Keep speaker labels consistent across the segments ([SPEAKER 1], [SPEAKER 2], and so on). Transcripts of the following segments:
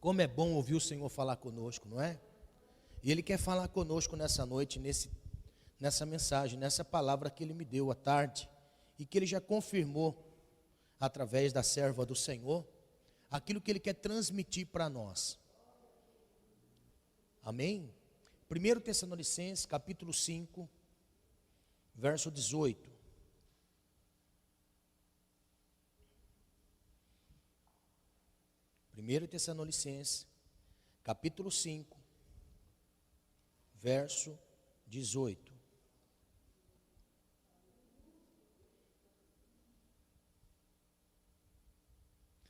[SPEAKER 1] Como é bom ouvir o Senhor falar conosco, não é? E Ele quer falar conosco nessa noite, nessa mensagem, nessa palavra que Ele me deu à tarde, e que Ele já confirmou, através da serva do Senhor, aquilo que Ele quer transmitir para nós. Amém? 1 Tessalonicenses, capítulo 5, verso 18. Primeiro Tessalonicenses, capítulo 5, verso 18.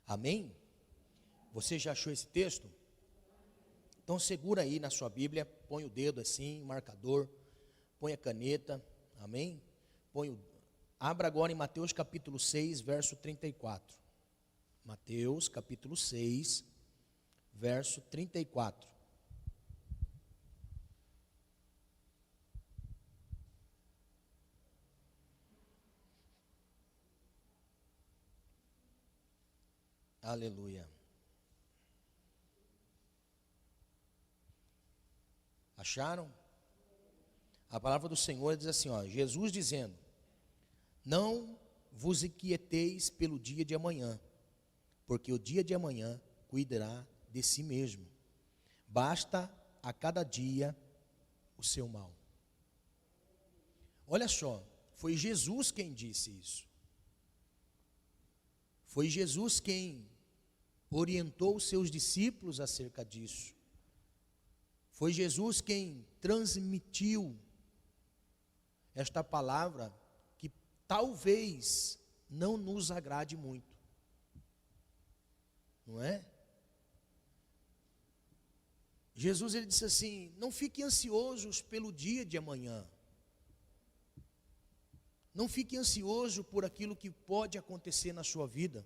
[SPEAKER 1] Amém? Você já achou esse texto? Então segura aí na sua Bíblia, põe o dedo assim, marcador, põe a caneta, amém? Abra agora em Mateus capítulo 6, verso 34. Mateus capítulo 6, verso 34. Aleluia. Acharam? A palavra do Senhor diz assim, ó, Jesus dizendo: não vos inquieteis pelo dia de amanhã, porque o dia de amanhã cuidará de si mesmo. Basta a cada dia o seu mal. Olha só, foi Jesus quem disse isso. Foi Jesus quem orientou os seus discípulos acerca disso. Foi Jesus quem transmitiu esta palavra que talvez não nos agrade muito. Não é? Jesus ele disse assim: não fiquem ansiosos pelo dia de amanhã. Não fique ansioso por aquilo que pode acontecer na sua vida.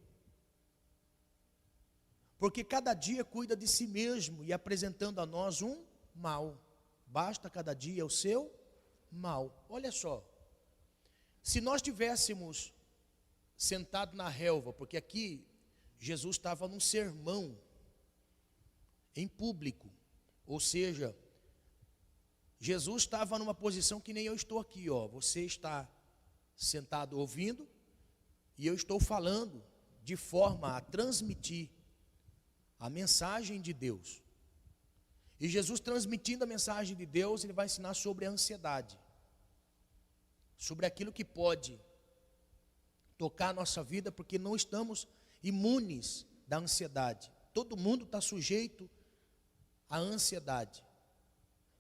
[SPEAKER 1] Porque cada dia cuida de si mesmo e apresentando a nós um mal. Basta cada dia o seu mal. Olha só. Se nós tivéssemos sentado na relva, porque aqui Jesus estava num sermão em público. Ou seja, Jesus estava numa posição que nem eu estou aqui, ó. Você está sentado ouvindo e eu estou falando de forma a transmitir a mensagem de Deus. E Jesus transmitindo a mensagem de Deus, ele vai ensinar sobre a ansiedade, sobre aquilo que pode tocar a nossa vida, porque não estamos imunes da ansiedade. Todo mundo está sujeito à ansiedade.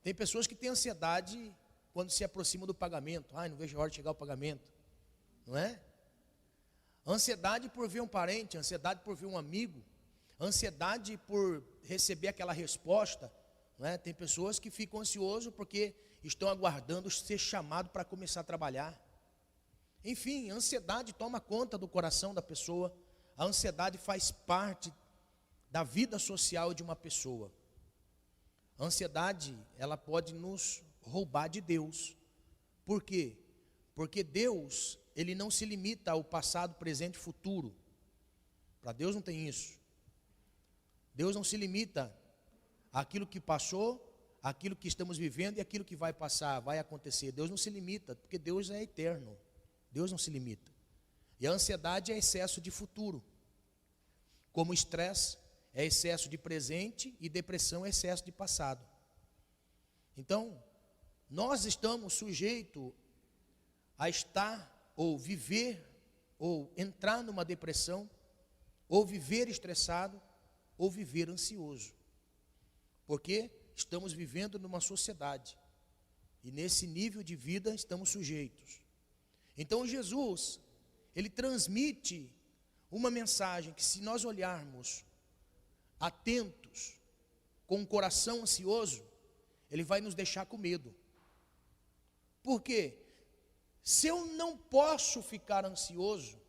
[SPEAKER 1] Tem pessoas que têm ansiedade quando se aproxima do pagamento. Ai, não vejo a hora de chegar o pagamento. Não é? Ansiedade por ver um parente, ansiedade por ver um amigo, ansiedade por receber aquela resposta. Não é? Tem pessoas que ficam ansiosas porque estão aguardando ser chamado para começar a trabalhar. Enfim, a ansiedade toma conta do coração da pessoa. A ansiedade faz parte da vida social de uma pessoa. A ansiedade, ela pode nos roubar de Deus. Por quê? Porque Deus, ele não se limita ao passado, presente e futuro. Para Deus não tem isso. Deus não se limita àquilo que passou, àquilo que estamos vivendo e àquilo que vai passar, vai acontecer. Deus não se limita, porque Deus é eterno. Deus não se limita. E a ansiedade é excesso de futuro. Como o estresse é excesso de presente e depressão é excesso de passado. Então, nós estamos sujeitos a estar ou viver ou entrar numa depressão, ou viver estressado, ou viver ansioso. Porque estamos vivendo numa sociedade e nesse nível de vida estamos sujeitos. Então Jesus, ele transmite uma mensagem que, se nós olharmos atentos, com o coração ansioso, ele vai nos deixar com medo. Por quê? Se eu não posso ficar ansioso,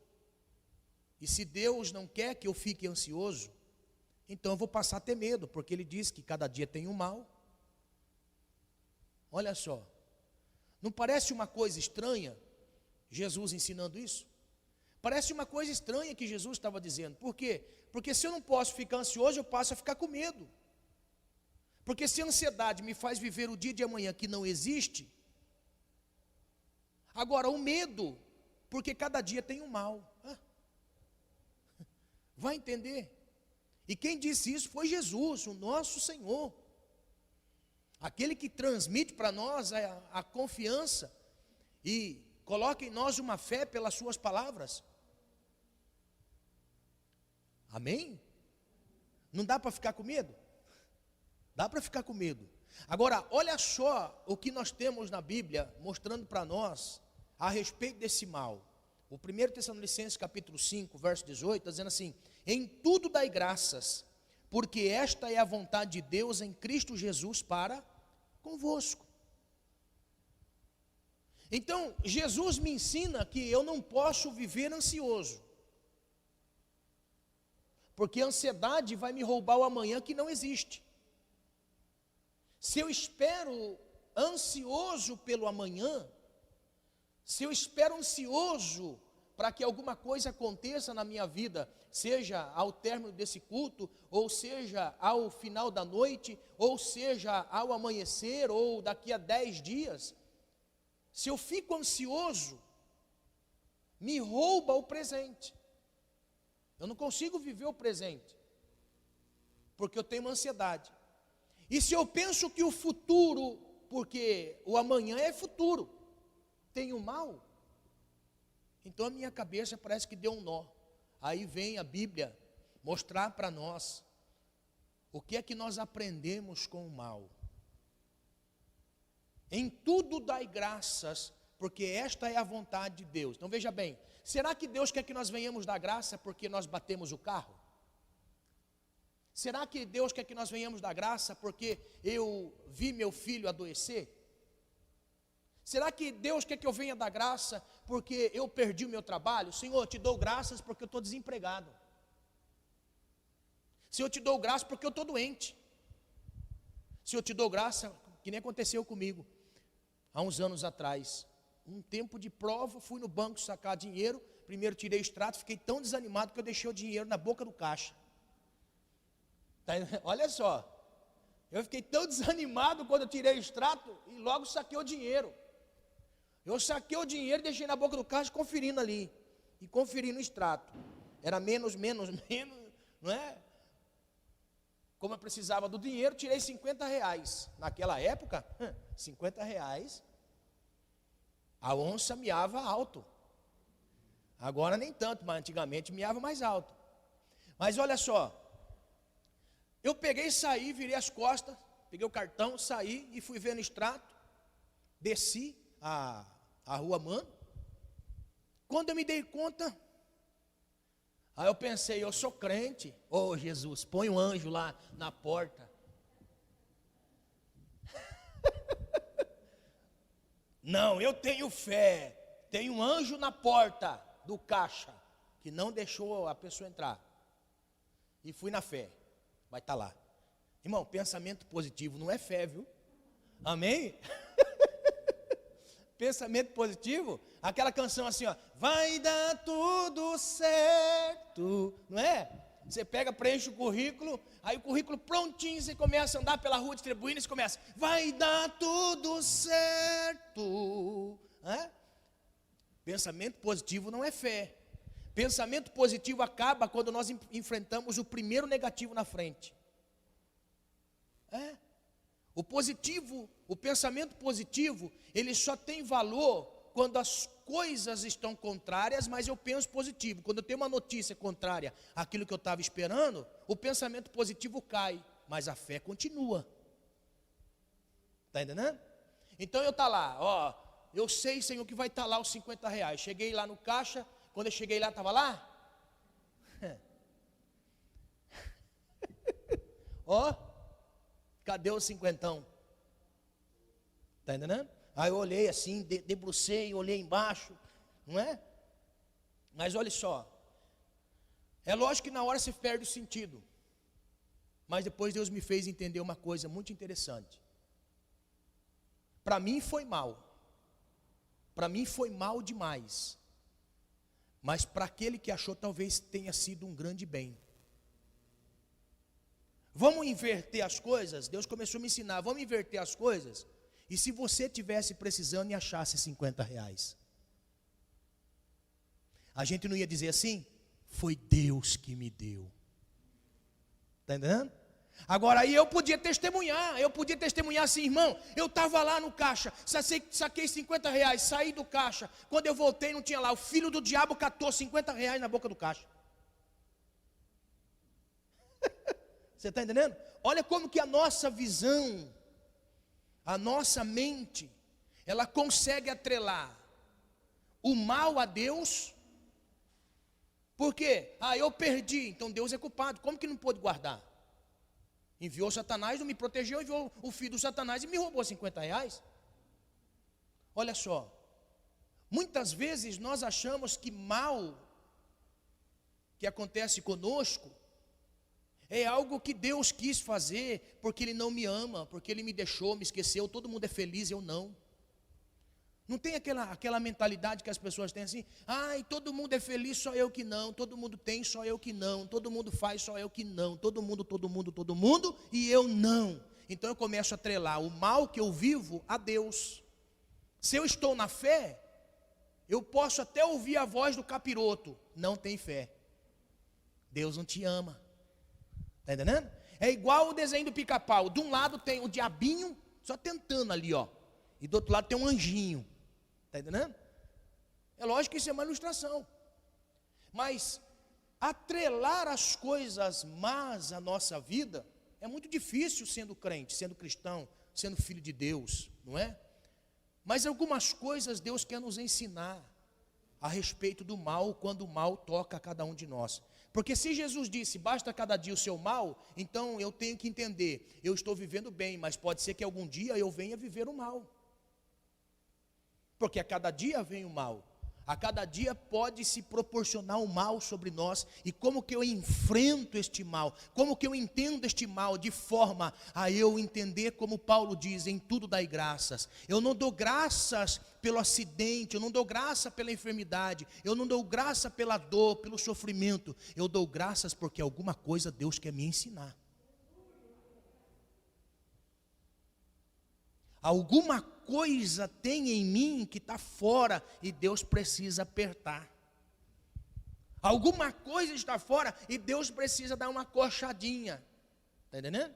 [SPEAKER 1] e se Deus não quer que eu fique ansioso, então eu vou passar a ter medo, porque ele diz que cada dia tem um mal. Olha só, não parece uma coisa estranha Jesus ensinando isso? Parece uma coisa estranha que Jesus estava dizendo. Por quê? Porque se eu não posso ficar ansioso, eu passo a ficar com medo. Porque se a ansiedade me faz viver o dia de amanhã que não existe, agora o medo, porque cada dia tem um mal. Vai entender? E quem disse isso foi Jesus, o nosso Senhor. Aquele que transmite para nós a confiança e coloca em nós uma fé pelas suas palavras. Amém? Não dá para ficar com medo? Dá para ficar com medo. Agora, olha só o que nós temos na Bíblia, mostrando para nós a respeito desse mal. O 1 Tessalonicenses capítulo 5, verso 18, está dizendo assim: em tudo dai graças, porque esta é a vontade de Deus em Cristo Jesus para convosco. Então, Jesus me ensina que eu não posso viver ansioso, porque a ansiedade vai me roubar o amanhã que não existe. Se eu espero ansioso pelo amanhã, se eu espero ansioso para que alguma coisa aconteça na minha vida, seja ao término desse culto, ou seja ao final da noite, ou seja ao amanhecer, ou daqui a 10 dias, se eu fico ansioso, me rouba o presente. Eu não consigo viver o presente, porque eu tenho uma ansiedade. E se eu penso que o futuro, porque o amanhã é futuro, tem o mal, então a minha cabeça parece que deu um nó. Aí vem a Bíblia mostrar para nós o que é que nós aprendemos com o mal. Em tudo dai graças, porque esta é a vontade de Deus. Então veja bem, será que Deus quer que nós venhamos dar graça porque nós batemos o carro? Será que Deus quer que nós venhamos dar graça porque eu vi meu filho adoecer? Será que Deus quer que eu venha dar graça porque eu perdi o meu trabalho? Senhor, eu te dou graças porque eu estou desempregado. Senhor, eu te dou graças porque eu estou doente. Senhor, eu te dou graça, que nem aconteceu comigo há uns anos atrás. Um tempo de prova, fui no banco sacar dinheiro, primeiro tirei o extrato, fiquei tão desanimado que eu deixei o dinheiro na boca do caixa. Olha só, eu fiquei tão desanimado quando eu tirei o extrato e logo saquei o dinheiro. Eu saquei o dinheiro e deixei na boca do caixa conferindo ali. E conferindo o extrato. Era menos, não é? Como eu precisava do dinheiro, tirei R$50. Naquela época, R$50, a onça miava alto. Agora nem tanto, mas antigamente miava mais alto. Mas olha só, eu peguei e saí, virei as costas, peguei o cartão, saí e fui ver no extrato, desci a rua Mano. Quando eu me dei conta, aí eu pensei, eu sou crente. Oh Jesus, põe um anjo lá na porta. Não, eu tenho fé. Tem um anjo na porta do caixa, que não deixou a pessoa entrar. E fui na fé. Vai estar lá. Irmão, pensamento positivo não é fé, viu? Amém? Pensamento positivo, aquela canção assim, ó, vai dar tudo certo, não é? Você pega, preenche o currículo, aí o currículo prontinho, você começa a andar pela rua distribuindo, e você começa, vai dar tudo certo, é? Pensamento positivo não é fé. Pensamento positivo acaba quando nós enfrentamos o primeiro negativo na frente. É? O positivo, o pensamento positivo, ele só tem valor quando as coisas estão contrárias, mas eu penso positivo. Quando eu tenho uma notícia contrária àquilo que eu estava esperando, o pensamento positivo cai, mas a fé continua. Está entendendo? Então eu estou lá, ó, eu sei, Senhor, que vai estar lá os R$50. Cheguei lá no caixa, quando eu cheguei lá, estava lá? Ó, cadê o cinquentão? Está entendendo? Aí eu olhei assim, debrucei, olhei embaixo, não é? Mas olha só, é lógico que na hora você perde o sentido, mas depois Deus me fez entender uma coisa muito interessante. Para mim foi mal demais, Mas para aquele que achou, talvez tenha sido um grande bem. Vamos inverter as coisas? Deus começou a me ensinar, vamos inverter as coisas? E se você tivesse precisando e achasse 50 reais? A gente não ia dizer assim? Foi Deus que me deu. Está entendendo? Agora aí eu podia testemunhar assim, irmão, eu estava lá no caixa, saquei 50 reais, saí do caixa, quando eu voltei não tinha lá, o filho do diabo catou 50 reais na boca do caixa. Você está entendendo? Olha como que a nossa visão, a nossa mente, ela consegue atrelar o mal a Deus. Por quê? Eu perdi, então Deus é culpado, como que não pôde guardar? Enviou Satanás, não me protegeu, enviou o filho do Satanás e me roubou 50 reais. Olha só, muitas vezes nós achamos que mal que acontece conosco é algo que Deus quis fazer porque Ele não me ama, porque Ele me deixou, me esqueceu, todo mundo é feliz, eu não. Não tem aquela mentalidade que as pessoas têm assim, todo mundo é feliz, só eu que não, todo mundo tem, só eu que não, todo mundo faz, só eu que não, todo mundo, e eu não. Então eu começo a atrelar o mal que eu vivo a Deus. Se eu estou na fé, eu posso até ouvir a voz do capiroto, não tem fé, Deus não te ama. Está entendendo? É igual o desenho do Pica-Pau, de um lado tem o diabinho, só tentando ali, ó, e do outro lado tem um anjinho. Está entendendo? É lógico que isso é uma ilustração. Mas atrelar as coisas más à nossa vida é muito difícil sendo crente, sendo cristão, sendo filho de Deus, não é? Mas algumas coisas Deus quer nos ensinar a respeito do mal, quando o mal toca a cada um de nós. Porque se Jesus disse, basta cada dia o seu mal, então eu tenho que entender, eu estou vivendo bem, mas pode ser que algum dia eu venha viver o mal. Porque a cada dia vem o mal, a cada dia pode se proporcionar o mal sobre nós, e como que eu enfrento este mal, como que eu entendo este mal, de forma a eu entender, como Paulo diz, em tudo dai graças. Eu não dou graças pelo acidente, eu não dou graça pela enfermidade, eu não dou graça pela dor, pelo sofrimento, eu dou graças porque alguma coisa Deus quer me ensinar. Alguma coisa tem em mim que está fora e Deus precisa apertar. Alguma coisa está fora e Deus precisa dar uma coxadinha. Está entendendo?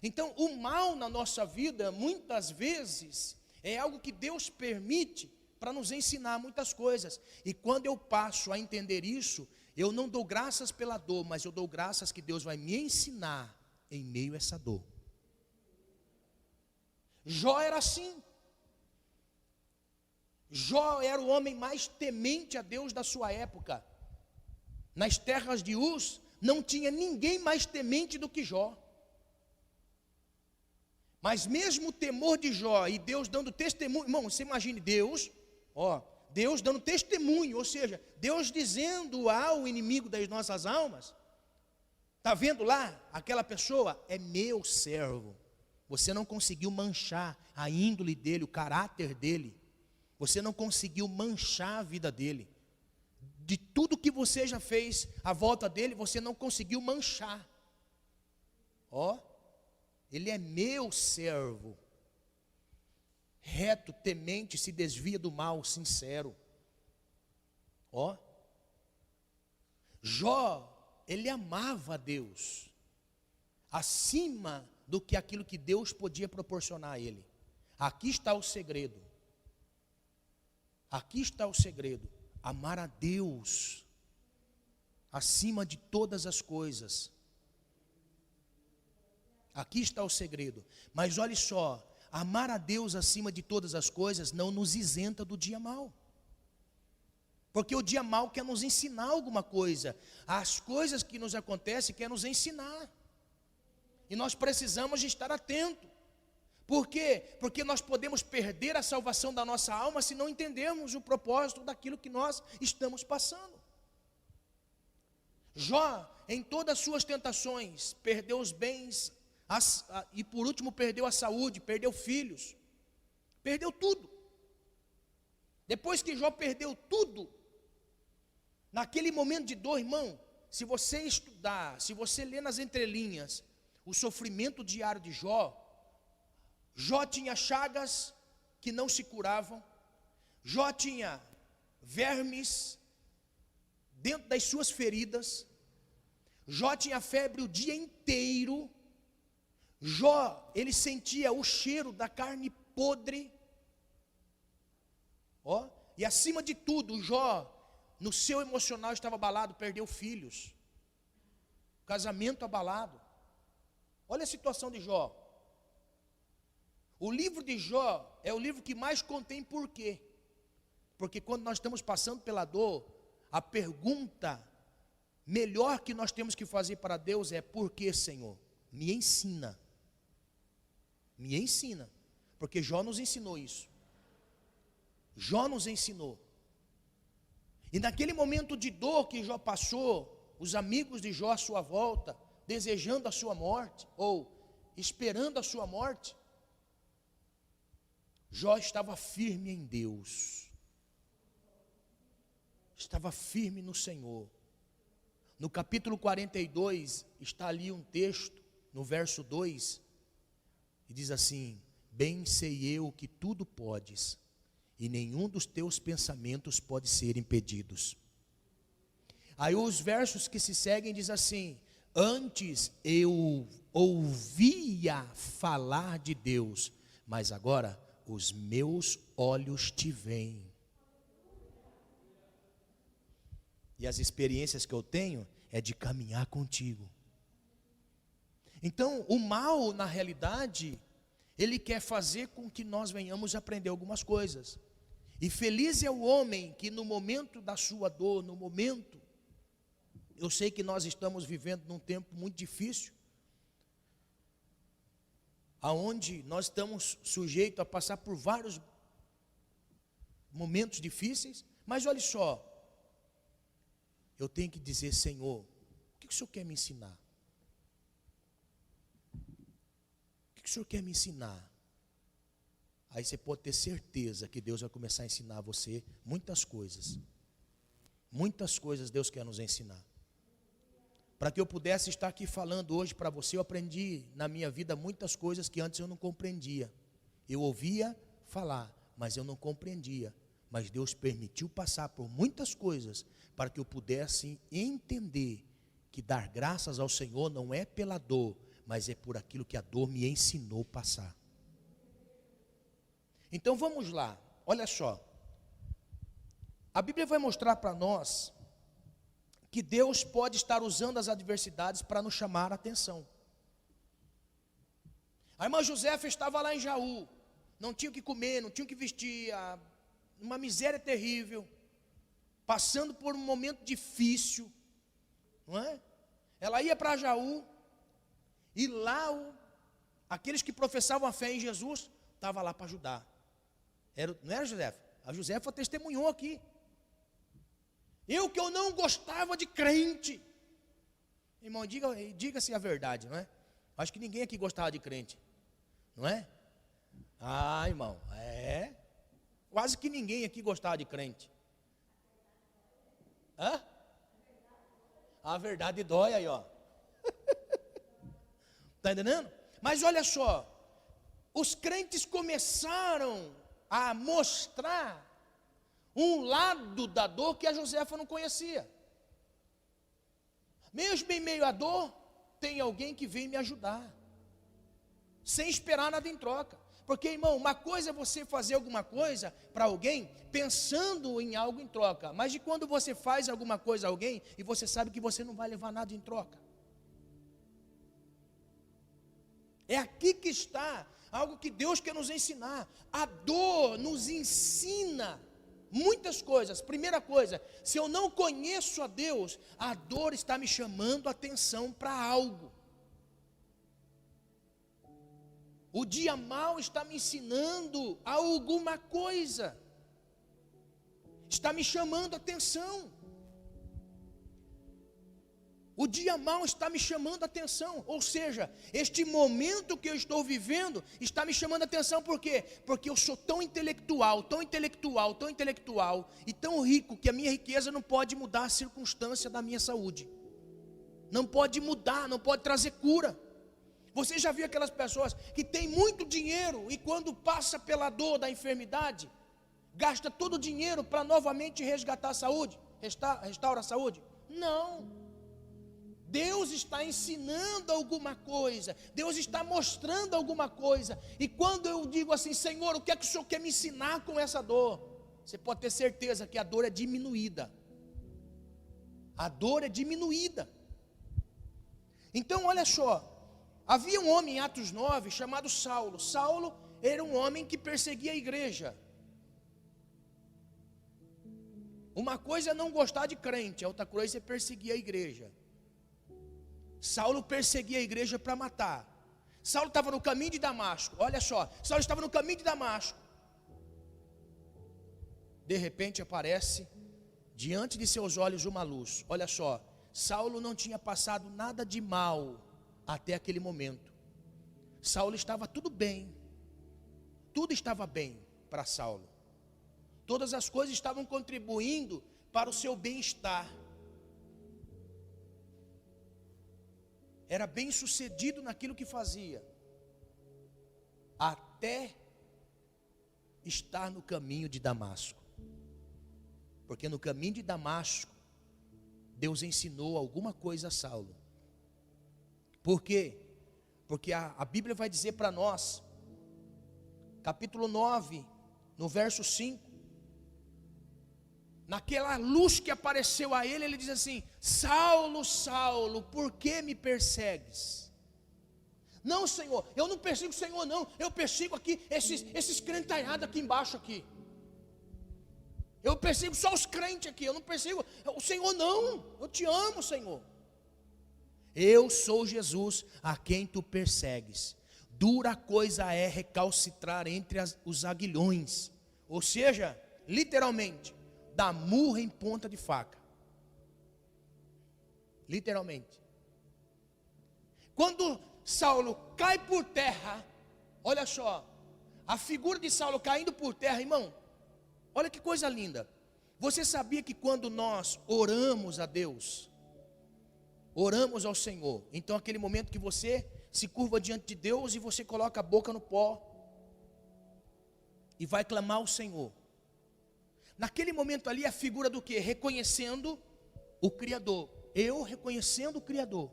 [SPEAKER 1] Então, o mal na nossa vida, muitas vezes, é algo que Deus permite para nos ensinar muitas coisas. E quando eu passo a entender isso, eu não dou graças pela dor, mas eu dou graças que Deus vai me ensinar em meio a essa dor. Jó era assim. Jó era o homem mais temente a Deus da sua época. Nas terras de Uz, não tinha ninguém mais temente do que Jó. Mas mesmo o temor de Jó e Deus dando testemunho, irmão, você imagine Deus dando testemunho, ou seja, Deus dizendo ao inimigo das nossas almas, está vendo lá, aquela pessoa é meu servo. Você não conseguiu manchar a índole dele, o caráter dele. Você não conseguiu manchar a vida dele. De tudo que você já fez à volta dele, você não conseguiu manchar. Ele é meu servo. Reto, temente, se desvia do mal, sincero. Jó, ele amava a Deus acima do que aquilo que Deus podia proporcionar a ele. Aqui está o segredo. Aqui está o segredo. Amar a Deus acima de todas as coisas. Aqui está o segredo. Mas olhe só, amar a Deus acima de todas as coisas não nos isenta do dia mau. Porque o dia mau quer nos ensinar alguma coisa. As coisas que nos acontecem quer nos ensinar. E nós precisamos de estar atentos. Por quê? Porque nós podemos perder a salvação da nossa alma se não entendermos o propósito daquilo que nós estamos passando. Jó, em todas as suas tentações, perdeu os bens, e por último perdeu a saúde, perdeu filhos, perdeu tudo. Depois que Jó perdeu tudo, Naquele momento de dor, irmão, se você estudar, se você ler nas entrelinhas o sofrimento diário de Jó, Jó tinha chagas que não se curavam, Jó tinha vermes dentro das suas feridas, Jó tinha febre o dia inteiro, Jó, ele sentia o cheiro da carne podre, e acima de tudo, Jó, no seu emocional estava abalado, perdeu filhos, casamento abalado. Olha a situação de Jó. O livro de Jó é o livro que mais contém por quê? Porque quando nós estamos passando pela dor, a pergunta melhor que nós temos que fazer para Deus é: por que, Senhor? Me ensina. Me ensina. Porque Jó nos ensinou isso. Jó nos ensinou. E naquele momento de dor que Jó passou, os amigos de Jó à sua volta, desejando a sua morte, ou esperando a sua morte, Jó estava firme em Deus, estava firme no Senhor. No capítulo 42, está ali um texto, no verso 2, e diz assim: bem sei eu que tudo podes, e nenhum dos teus pensamentos pode ser impedidos. Aí os versos que se seguem diz assim: antes eu ouvia falar de Deus, mas agora os meus olhos te veem. E as experiências que eu tenho é de caminhar contigo. Então, o mal, na realidade, ele quer fazer com que nós venhamos aprender algumas coisas. E feliz é o homem que no momento da sua dor, no momento, eu sei que nós estamos vivendo num tempo muito difícil, aonde nós estamos sujeitos a passar por vários momentos difíceis, mas olha só, eu tenho que dizer: Senhor, o que o Senhor quer me ensinar? O que o Senhor quer me ensinar? Aí você pode ter certeza que Deus vai começar a ensinar a você muitas coisas. Muitas coisas Deus quer nos ensinar. Para que eu pudesse estar aqui falando hoje para você, eu aprendi na minha vida muitas coisas que antes eu não compreendia. Eu ouvia falar, mas eu não compreendia. Mas Deus permitiu passar por muitas coisas para que eu pudesse entender que dar graças ao Senhor não é pela dor, mas é por aquilo que a dor me ensinou a passar. Então vamos lá, olha só. A Bíblia vai mostrar para nós que Deus pode estar usando as adversidades para nos chamar a atenção. A irmã Josefa estava lá em Jaú, não tinha o que comer, não tinha o que vestir, uma miséria terrível, passando por um momento difícil, não é? Ela ia para Jaú, e lá aqueles que professavam a fé em Jesus, estavam lá para ajudar. Não era Josefa? A Josefa testemunhou aqui. Que eu não gostava de crente. Irmão, diga-se a verdade, não é? Acho que ninguém aqui gostava de crente, não é? Ah, irmão, quase que ninguém aqui gostava de crente. Hã? A verdade dói aí, ó. Está entendendo? Mas olha só, os crentes começaram a mostrar um lado da dor que a Josefa não conhecia. Mesmo em meio à dor, tem alguém que vem me ajudar, sem esperar nada em troca. Porque, irmão, uma coisa é você fazer alguma coisa para alguém pensando em algo em troca, mas de quando você faz alguma coisa a alguém e você sabe que você não vai levar nada em troca. É aqui que está algo que Deus quer nos ensinar. A dor nos ensina muitas coisas. Primeira coisa, se eu não conheço a Deus, a dor está me chamando a atenção para algo. O dia mau está me ensinando alguma coisa, está me chamando a atenção. O dia mau está me chamando a atenção, ou seja, este momento que eu estou vivendo está me chamando a atenção, por quê? Porque eu sou tão intelectual, tão intelectual, tão intelectual e tão rico que a minha riqueza não pode mudar a circunstância da minha saúde. Não pode mudar, não pode trazer cura. Você já viu aquelas pessoas que têm muito dinheiro e quando passa pela dor da enfermidade, gasta todo o dinheiro para novamente resgatar a saúde, restaura a saúde? Não. Deus está ensinando alguma coisa, Deus está mostrando alguma coisa, e quando eu digo assim, Senhor, o que é que o Senhor quer me ensinar com essa dor? Você pode ter certeza que a dor é diminuída, a dor é diminuída. Então olha só, havia um homem em Atos 9 chamado Saulo. Saulo era um homem que perseguia a igreja. Uma coisa é não gostar de crente, a outra coisa é perseguir a igreja. Saulo perseguia a igreja para matar. Saulo estava no caminho de Damasco. Olha só, Saulo estava no caminho de Damasco. De repente aparece diante de seus olhos uma luz. Olha só, Saulo não tinha passado nada de mal até aquele momento. Saulo estava tudo bem. Tudo estava bem para Saulo. Todas as coisas estavam contribuindo para o seu bem-estar. Era bem sucedido naquilo que fazia, até estar no caminho de Damasco. Porque no caminho de Damasco, Deus ensinou alguma coisa a Saulo. Por quê? Porque a Bíblia vai dizer para nós, capítulo 9, no verso 5, naquela luz que apareceu a ele, ele diz assim: Saulo, Saulo, por que me persegues? Não, Senhor, eu não persigo o Senhor não, eu persigo aqui esses crentalhados aqui embaixo aqui. Eu persigo só os crentes aqui, eu não persigo o Senhor não, eu te amo, Senhor. Eu sou Jesus a quem tu persegues. Dura coisa é recalcitrar entre os aguilhões. Ou seja, literalmente, da murra em ponta de faca. Literalmente. Quando Saulo cai por terra, olha só, a figura de Saulo caindo por terra, irmão, olha que coisa linda. Você sabia que quando nós oramos a Deus, oramos ao Senhor, então aquele momento que você se curva diante de Deus e você coloca a boca no pó e vai clamar ao Senhor. Naquele momento ali, a figura do que? Reconhecendo o Criador. Eu reconhecendo o Criador.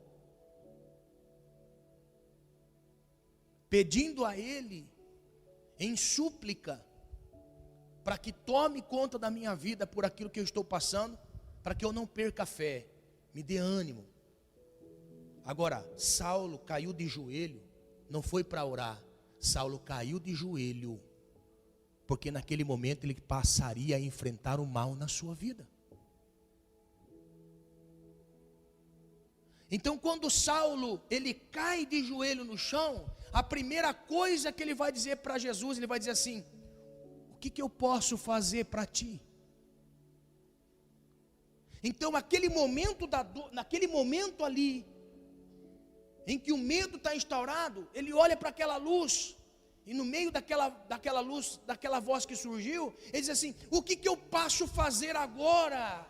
[SPEAKER 1] Pedindo a Ele, em súplica, para que tome conta da minha vida por aquilo que eu estou passando, para que eu não perca a fé, me dê ânimo. Agora, Saulo caiu de joelho, não foi para orar, Saulo caiu de joelho, porque naquele momento ele passaria a enfrentar o mal na sua vida. Então quando Saulo, ele cai de joelho no chão, a primeira coisa que ele vai dizer para Jesus, ele vai dizer assim: o que eu posso fazer para ti? Então aquele momento da dor, naquele momento ali, em que o medo está instaurado, ele olha para aquela luz, e no meio daquela luz, daquela voz que surgiu, ele diz assim: o que eu posso fazer agora?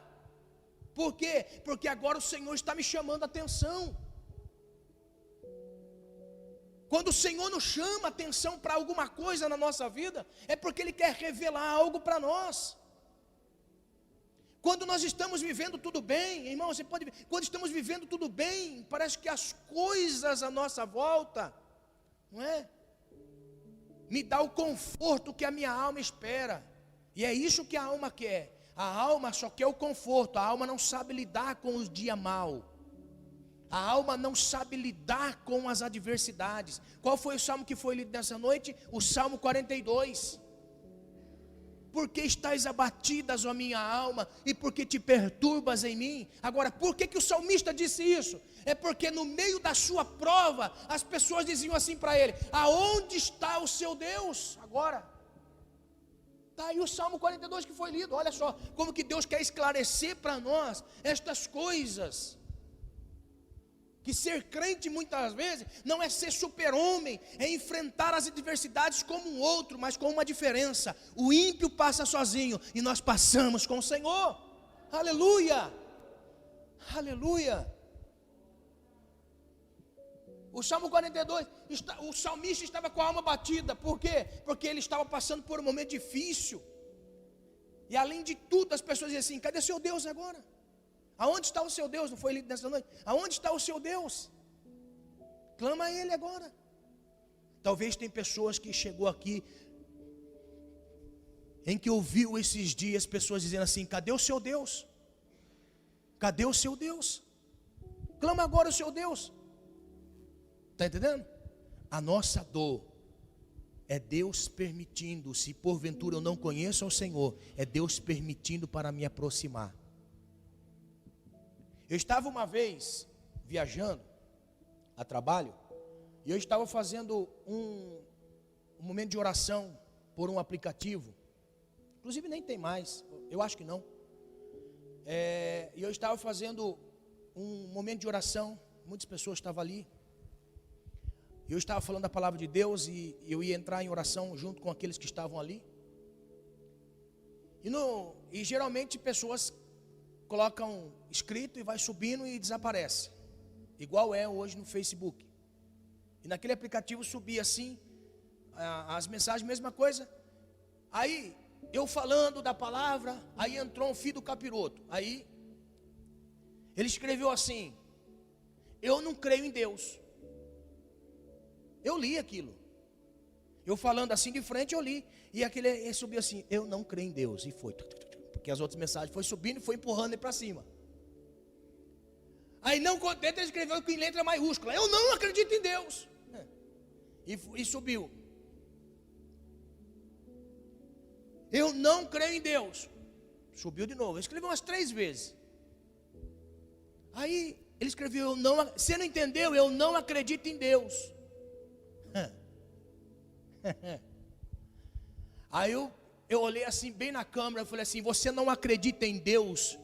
[SPEAKER 1] Por quê? Porque agora o Senhor está me chamando a atenção. Quando o Senhor nos chama a atenção para alguma coisa na nossa vida, é porque Ele quer revelar algo para nós. Quando nós estamos vivendo tudo bem, irmão, você pode ver, quando estamos vivendo tudo bem, parece que as coisas à nossa volta, não é? Me dá o conforto que a minha alma espera. E é isso que a alma quer. A alma só quer o conforto. A alma não sabe lidar com o dia mau. A alma não sabe lidar com as adversidades. Qual foi o salmo que foi lido nessa noite? O Salmo 42. Por que estás abatidas, ó minha alma, e por que te perturbas em mim? Agora, por que o salmista disse isso? É porque no meio da sua prova, as pessoas diziam assim para ele: aonde está o seu Deus? Agora, está aí o Salmo 42 que foi lido. Olha só, como que Deus quer esclarecer para nós estas coisas. Que ser crente muitas vezes não é ser super-homem, é enfrentar as adversidades como um outro, mas com uma diferença: o ímpio passa sozinho e nós passamos com o Senhor. Aleluia, aleluia. O Salmo 42, o salmista estava com a alma batida. Por quê? Porque ele estava passando por um momento difícil. E além de tudo, as pessoas diziam assim: cadê seu Deus agora? Aonde está o seu Deus? Não foi lido nessa noite? Aonde está o seu Deus? Clama a Ele agora. Talvez tem pessoas que chegou aqui, em que ouviu esses dias pessoas dizendo assim: cadê o seu Deus? Cadê o seu Deus? Clama agora o seu Deus. Está entendendo? A nossa dor é Deus permitindo. Se porventura eu não conheço ao Senhor, é Deus permitindo para me aproximar. Eu estava uma vez viajando a trabalho, e eu estava fazendo um momento de oração por um aplicativo. Inclusive nem tem mais, eu acho que não. E eu estava fazendo um momento de oração, muitas pessoas estavam ali. Eu estava falando a palavra de Deus e eu ia entrar em oração junto com aqueles que estavam ali. E geralmente pessoas colocam escrito e vai subindo e desaparece. Igual é hoje no Facebook. E naquele aplicativo subia assim, as mensagens, mesma coisa. Aí, eu falando da palavra, aí entrou um filho do capiroto. Aí, ele escreveu assim: eu não creio em Deus. Eu li aquilo. Eu falando assim de frente, eu li. E ele subiu assim: eu não creio em Deus. E foi. Porque as outras mensagens foi subindo e foi empurrando ele para cima. Aí não contente, ele escreveu em letra maiúscula: eu não acredito em Deus. E subiu. Eu não creio em Deus. Subiu de novo. Ele escreveu umas 3 vezes. Aí ele escreveu: você não entendeu? Eu não acredito em Deus. Aí eu olhei assim bem na câmera, eu falei assim: você não acredita em Deus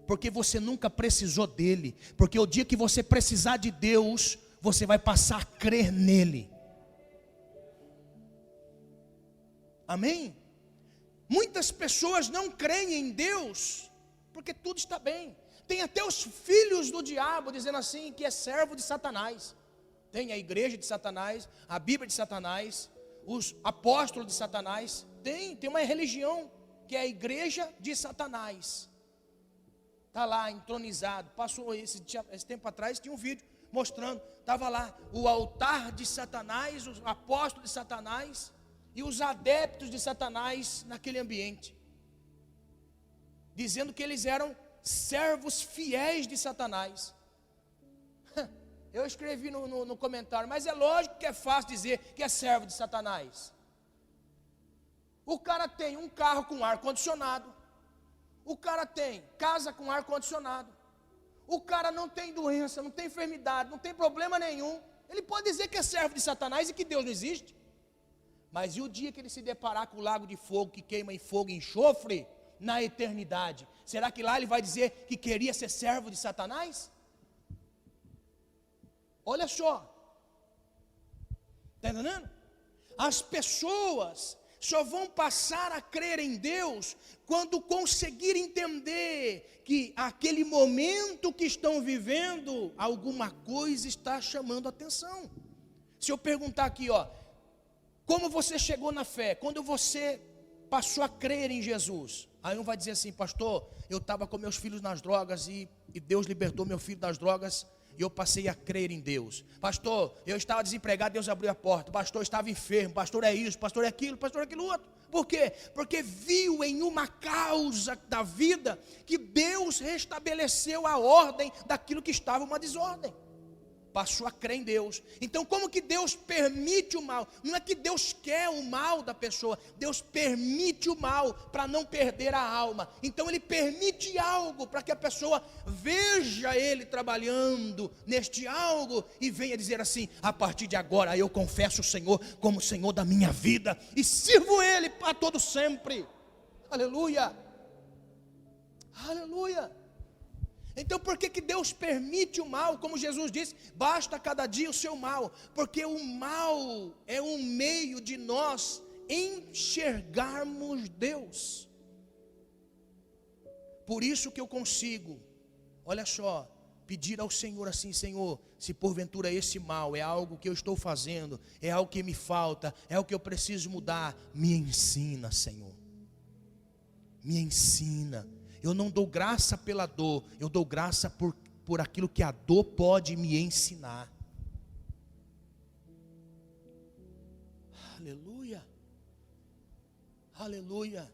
[SPEAKER 1] porque você nunca precisou dele. Porque o dia que você precisar de Deus, você vai passar a crer nele. Amém? Muitas pessoas não creem em Deus porque tudo está bem. Tem até os filhos do diabo dizendo assim que é servo de Satanás. Tem a igreja de Satanás, a Bíblia de Satanás, os apóstolos de Satanás. Tem uma religião que é a igreja de Satanás. Está lá entronizado. Passou esse tempo atrás, tinha um vídeo mostrando. Estava lá o altar de Satanás, os apóstolos de Satanás e os adeptos de Satanás naquele ambiente, dizendo que eles eram servos fiéis de Satanás. Eu escrevi no comentário: mas é lógico que é fácil dizer que é servo de Satanás. O cara tem um carro com ar-condicionado, o cara tem casa com ar-condicionado, o cara não tem doença, não tem enfermidade, não tem problema nenhum. Ele pode dizer que é servo de Satanás e que Deus não existe. Mas e o dia que ele se deparar com o lago de fogo que queima em fogo e enxofre na eternidade? Será que lá ele vai dizer que queria ser servo de Satanás? Olha só, está entendendo? As pessoas só vão passar a crer em Deus quando conseguir entender que aquele momento que estão vivendo, alguma coisa está chamando a atenção. Se eu perguntar aqui, como você chegou na fé? Quando você passou a crer em Jesus? Aí um vai dizer assim: pastor, eu estava com meus filhos nas drogas e Deus libertou meu filho das drogas. E eu passei a crer em Deus. Pastor, eu estava desempregado, Deus abriu a porta. Pastor, eu estava enfermo. Pastor, é isso, pastor, é aquilo, pastor, é aquilo outro. Por quê? Porque viu em uma causa da vida que Deus restabeleceu a ordem daquilo que estava uma desordem. Passou a crer em Deus. Então como que Deus permite o mal? Não é que Deus quer o mal da pessoa, Deus permite o mal para não perder a alma. Então Ele permite algo para que a pessoa veja Ele trabalhando neste algo e venha dizer assim: a partir de agora eu confesso o Senhor como o Senhor da minha vida e sirvo Ele para todo sempre. Aleluia, aleluia. Então por que Deus permite o mal? Como Jesus disse, basta cada dia o seu mal. Porque o mal é um meio de nós enxergarmos Deus. Por isso que eu consigo, olha só, pedir ao Senhor assim: Senhor, se porventura esse mal é algo que eu estou fazendo, é algo que me falta, é algo que eu preciso mudar, me ensina, Senhor. Me ensina. Eu não dou graça pela dor, eu dou graça por aquilo que a dor pode me ensinar. Aleluia. Aleluia.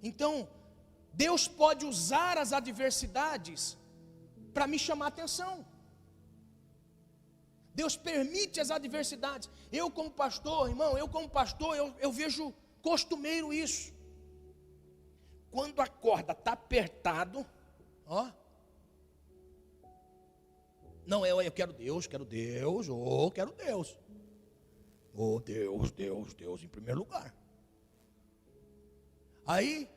[SPEAKER 1] Então, Deus pode usar as adversidades para me chamar a atenção. Deus permite as adversidades. Eu como pastor, irmão, eu vejo costumeiro isso. Quando a corda está apertado, ó. Não é, eu quero Deus, quero Deus. Oh, Deus em primeiro lugar. Aí,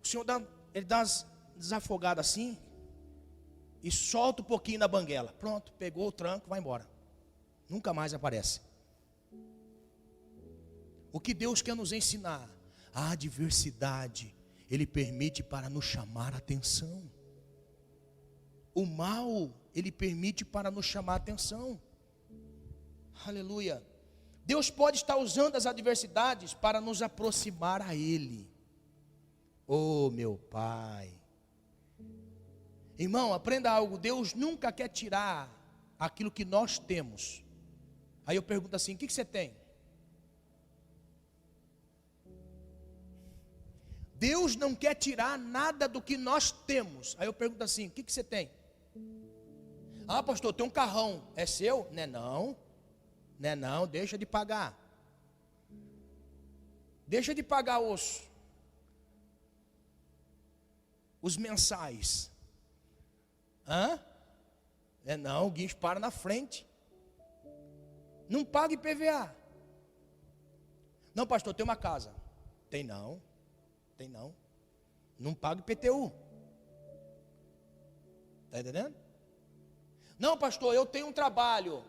[SPEAKER 1] o Senhor ele dá umas desafogadas assim, e solta um pouquinho da banguela. Pronto, pegou o tranco, vai embora. Nunca mais aparece. O que Deus quer nos ensinar? A adversidade Ele permite para nos chamar a atenção. O mal, Ele permite para nos chamar a atenção. Aleluia. Deus pode estar usando as adversidades para nos aproximar a Ele. Oh, meu Pai. Irmão, aprenda algo. Deus nunca quer tirar aquilo que nós temos. Aí eu pergunto assim: o que você tem? Deus não quer tirar nada do que nós temos. Aí eu pergunto assim: o que você tem? Ah, pastor, tem um carrão. É seu? Não é não. Não é não, deixa de pagar. Deixa de pagar os mensais. Hã? É não, o guincho para na frente. Não paga IPVA. Não, pastor, tem uma casa. Tem não. Tem não. Não paga IPTU. Está entendendo? Não, pastor, eu tenho um trabalho.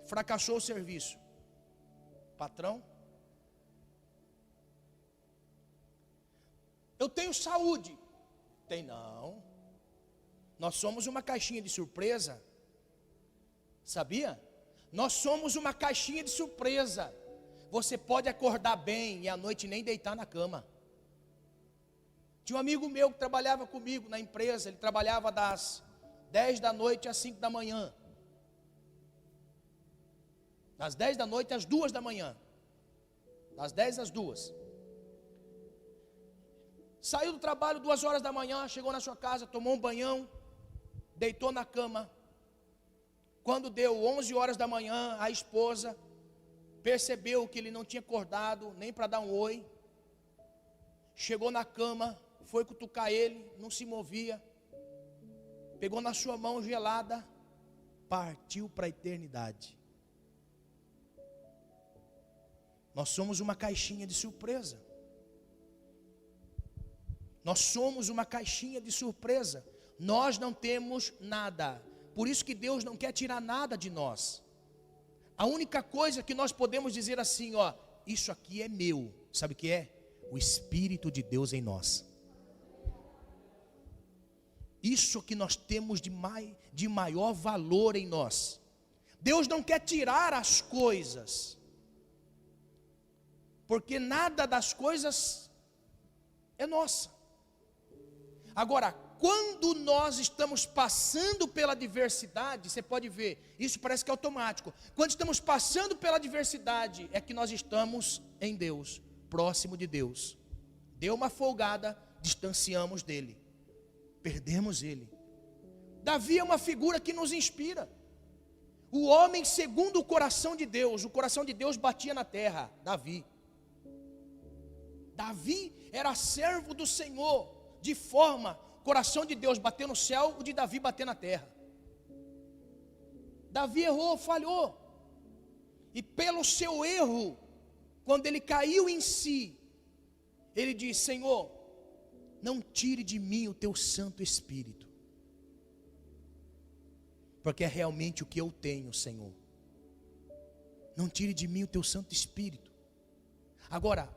[SPEAKER 1] Fracassou o serviço. Patrão. Eu tenho saúde. Tem não. Nós somos uma caixinha de surpresa. Sabia? Nós somos uma caixinha de surpresa. Você pode acordar bem e à noite nem deitar na cama. Tinha um amigo meu que trabalhava comigo na empresa. Ele trabalhava das 10 da noite às 5 da manhã. Das 10 da noite às 2 da manhã. Das 10 às 2. Saiu do trabalho 2 horas da manhã, chegou na sua casa, tomou um banhão, deitou na cama. Quando deu 11 horas da manhã, a esposa percebeu que ele não tinha acordado nem para dar um oi. Chegou na cama, foi cutucar ele, não se movia. Pegou na sua mão gelada, partiu para a eternidade. Nós somos uma caixinha de surpresa. Nós somos uma caixinha de surpresa. Nós não temos nada. Por isso que Deus não quer tirar nada de nós. A única coisa que nós podemos dizer assim, ó, isso aqui é meu. Sabe o que é? O Espírito de Deus em nós. Isso que nós temos de maior valor em nós. Deus não quer tirar as coisas. Porque nada das coisas é nossa. Agora, quando nós estamos passando pela adversidade, você pode ver, isso parece que é automático. Quando estamos passando pela adversidade, é que nós estamos em Deus, próximo de Deus. Deu uma folgada, distanciamos dele, perdemos ele. Davi é uma figura que nos inspira. O homem segundo o coração de Deus batia na terra, Davi. Davi era servo do Senhor, de forma, coração de Deus bater no céu, o de Davi bater na terra. Davi errou, falhou. E pelo seu erro, quando ele caiu em si, ele disse: Senhor, não tire de mim o teu Santo Espírito, porque é realmente o que eu tenho, Senhor. Não tire de mim o teu Santo Espírito. Agora,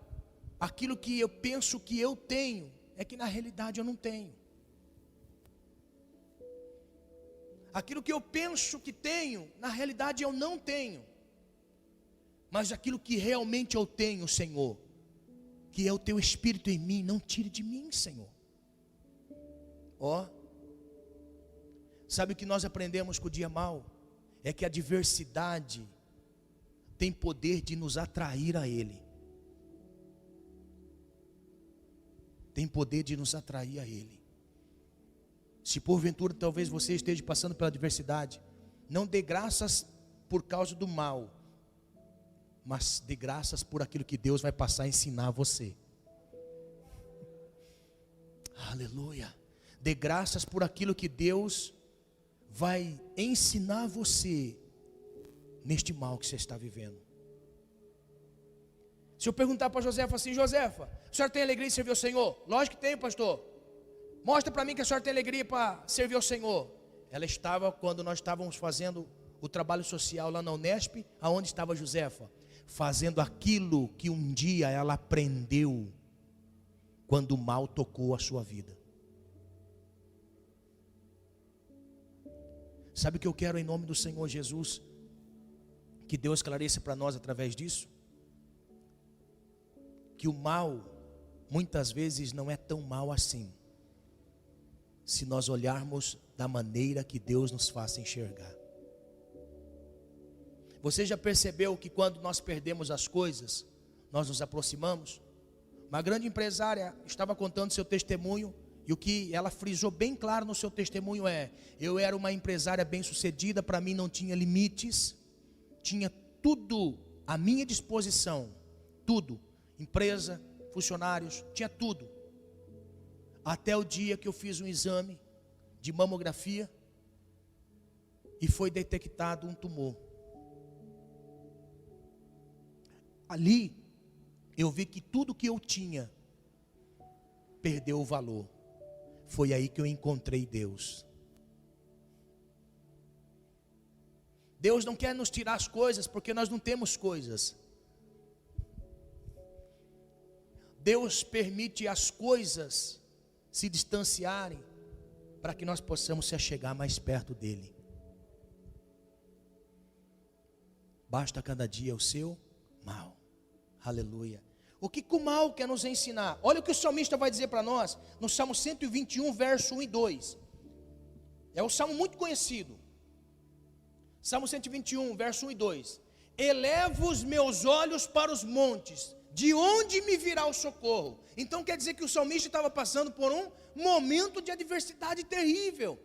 [SPEAKER 1] aquilo que eu penso que eu tenho, é que na realidade eu não tenho. Aquilo que eu penso que tenho, na realidade eu não tenho. Mas aquilo que realmente eu tenho, Senhor, que é o teu Espírito em mim, não tire de mim, Senhor. Ó, sabe o que nós aprendemos com o dia mau? É que a adversidade tem poder de nos atrair a Ele. Tem poder de nos atrair a Ele. Se porventura talvez você esteja passando pela adversidade, não dê graças por causa do mal, mas dê graças por aquilo que Deus vai passar a ensinar a você. Aleluia. Dê graças por aquilo que Deus vai ensinar você neste mal que você está vivendo. Se eu perguntar para Josefa assim: Josefa, a senhora tem alegria em servir ao Senhor? Lógico que tem, pastor. Mostra para mim que a senhora tem alegria para servir ao Senhor. Ela estava, quando nós estávamos fazendo o trabalho social lá na Unesp, aonde estava Josefa? Fazendo aquilo que um dia ela aprendeu, quando o mal tocou a sua vida. Sabe o que eu quero em nome do Senhor Jesus? Que Deus esclareça para nós através disso. Que o mal, muitas vezes, não é tão mal assim, se nós olharmos da maneira que Deus nos faça enxergar. Você já percebeu que quando nós perdemos as coisas, nós nos aproximamos? Uma grande empresária estava contando seu testemunho, e o que ela frisou bem claro no seu testemunho é: eu era uma empresária bem sucedida, para mim não tinha limites, tinha tudo à minha disposição, tudo, empresa, funcionários, tinha tudo. Até o dia que eu fiz um exame de mamografia e foi detectado um tumor. Ali eu vi que tudo que eu tinha perdeu o valor. Foi aí que eu encontrei Deus. Deus não quer nos tirar as coisas porque nós não temos coisas. Deus permite as coisas se distanciarem para que nós possamos se achegar mais perto dele. Basta cada dia o seu mal. Aleluia. O que o mal quer nos ensinar? Olha o que o salmista vai dizer para nós no Salmo 121, verso 1 e 2. É um salmo muito conhecido. Salmo 121, verso 1 e 2. Elevo os meus olhos para os montes, de onde me virá o socorro? Então quer dizer que o salmista estava passando por um momento de adversidade terrível.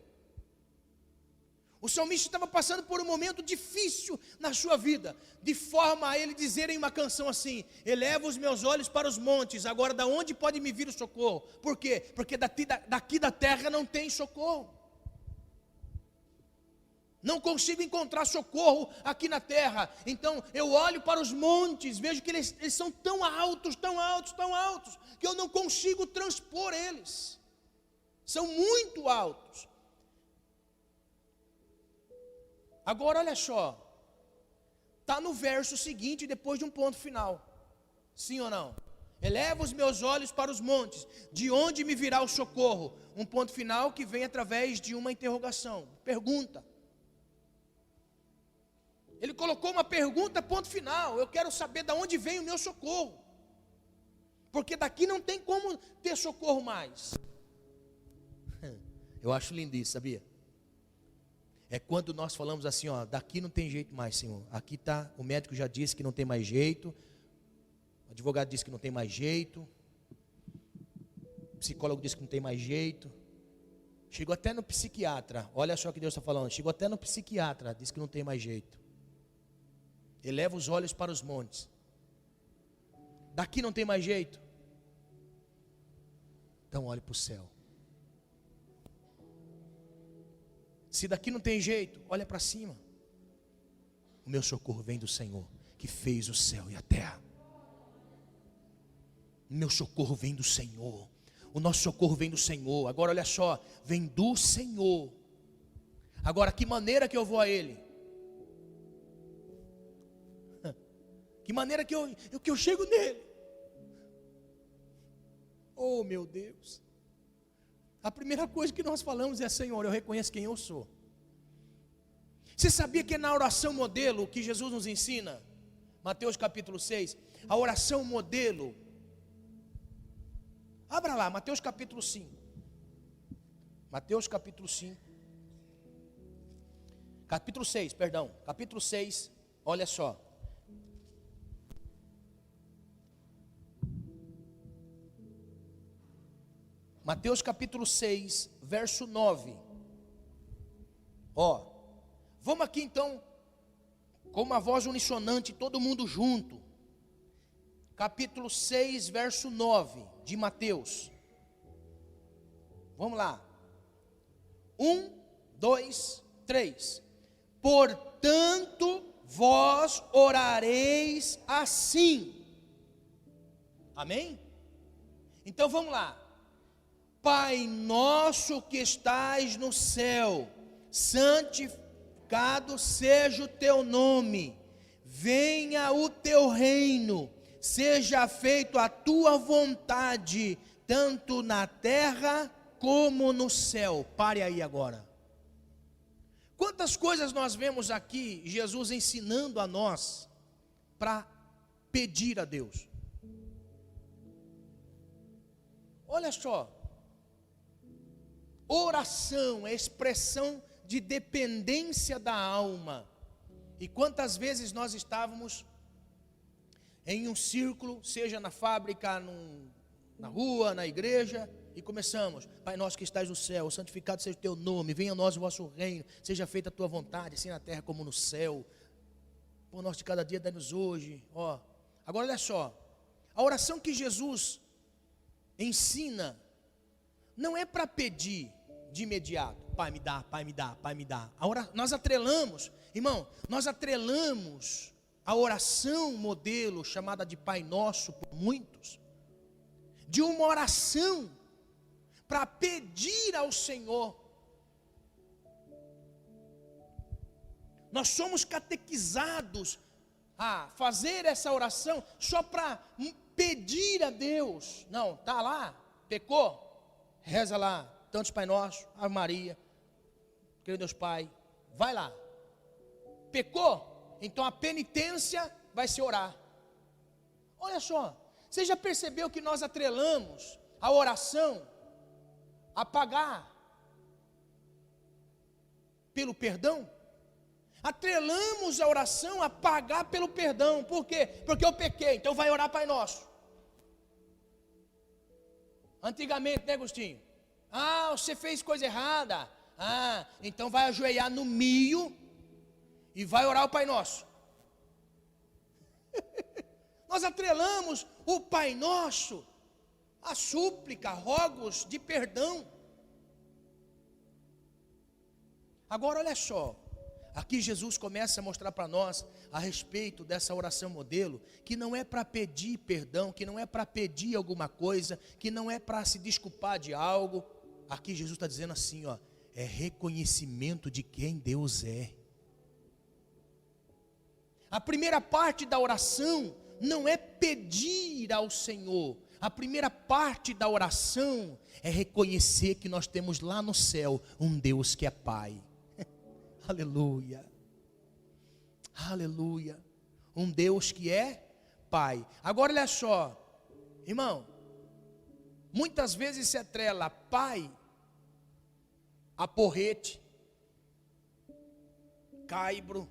[SPEAKER 1] O salmista estava passando por um momento difícil na sua vida, de forma a ele dizer em uma canção assim: eleva os meus olhos para os montes, agora da onde pode me vir o socorro? Por quê? Porque daqui da terra não tem socorro. Não consigo encontrar socorro aqui na terra. Então eu olho para os montes, vejo que eles são tão altos, tão altos, tão altos, que eu não consigo transpor eles. São muito altos. Agora olha só, está no verso seguinte, depois de um ponto final. Sim ou não? Eleva os meus olhos para os montes, de onde me virá o socorro? Um ponto final que vem através de uma interrogação, pergunta. Ele colocou uma pergunta, ponto final. Eu quero saber de onde vem o meu socorro, porque daqui não tem como ter socorro mais. Eu acho lindo isso, sabia? É quando nós falamos assim, ó, daqui não tem jeito mais, Senhor. Aqui está, o médico já disse que não tem mais jeito, o advogado disse que não tem mais jeito, o psicólogo disse que não tem mais jeito, chegou até no psiquiatra. Olha só o que Deus está falando, chegou até no psiquiatra, disse que não tem mais jeito. Eleva os olhos para os montes, daqui não tem mais jeito, então olhe para o céu. Se daqui não tem jeito, olha para cima. O meu socorro vem do Senhor, que fez o céu e a terra. O meu socorro vem do Senhor, O nosso socorro vem do Senhor. Agora olha só, vem do Senhor. Agora, que maneira que eu vou a Ele? Que maneira que eu chego nele? Oh, meu Deus. A primeira coisa que nós falamos é: Senhor, eu reconheço quem eu sou. Você sabia que é na oração modelo que Jesus nos ensina? Mateus capítulo 6, a oração modelo. Abra lá, Mateus capítulo 5. Mateus capítulo 5. Capítulo 6, perdão. Capítulo 6, olha só. Mateus capítulo 6, verso 9. Ó, vamos aqui então, com uma voz unissonante, todo mundo junto. Capítulo 6, verso 9 de Mateus. Vamos lá. 1, 2, 3. Portanto, vós orareis assim. Amém? Então vamos lá. Pai nosso que estais no céu, santificado seja o teu nome, venha o teu reino, seja feito a tua vontade, tanto na terra como no céu. Pare aí agora. Quantas coisas nós vemos aqui Jesus ensinando a nós para pedir a Deus? Olha só. Oração é expressão de dependência da alma. E quantas vezes nós estávamos em um círculo, seja na fábrica, na rua, na igreja, e começamos: Pai nosso que estás no céu, santificado seja o teu nome, venha a nós o vosso reino, seja feita a tua vontade, assim na terra como no céu. Pão nosso de cada dia dá-nos hoje. Ó, agora olha só, a oração que Jesus ensina não é para pedir de imediato: Pai me dá, Pai me dá, Pai me dá. Nós atrelamos, irmão, nós atrelamos a oração modelo chamada de Pai Nosso por muitos, de uma oração para pedir ao Senhor. Nós somos catequizados a fazer essa oração só para pedir a Deus. Não, tá lá, pecou, reza lá tantos Pai Nosso, Ave Maria, querido Deus Pai, vai lá. Pecou? Então a penitência vai ser orar. Olha só, você já percebeu que nós atrelamos a oração a pagar pelo perdão? Atrelamos a oração a pagar pelo perdão. Por quê? Porque eu pequei, então vai orar Pai Nosso. Antigamente, né, Agostinho? Ah, você fez coisa errada. Ah, então vai ajoelhar no milho e vai orar o Pai Nosso. Nós atrelamos o Pai Nosso a súplica, rogos de perdão. Agora olha só, aqui Jesus começa a mostrar para nós a respeito dessa oração modelo, que não é para pedir perdão, que não é para pedir alguma coisa, que não é para se desculpar de algo. Aqui Jesus está dizendo assim, ó, é reconhecimento de quem Deus é. A primeira parte da oração não é pedir ao Senhor. A primeira parte da oração é reconhecer que nós temos lá no céu um Deus que é Pai. Aleluia. Aleluia. Um Deus que é Pai. Agora olha só, irmão, muitas vezes se atrela Pai a porrete, caibro,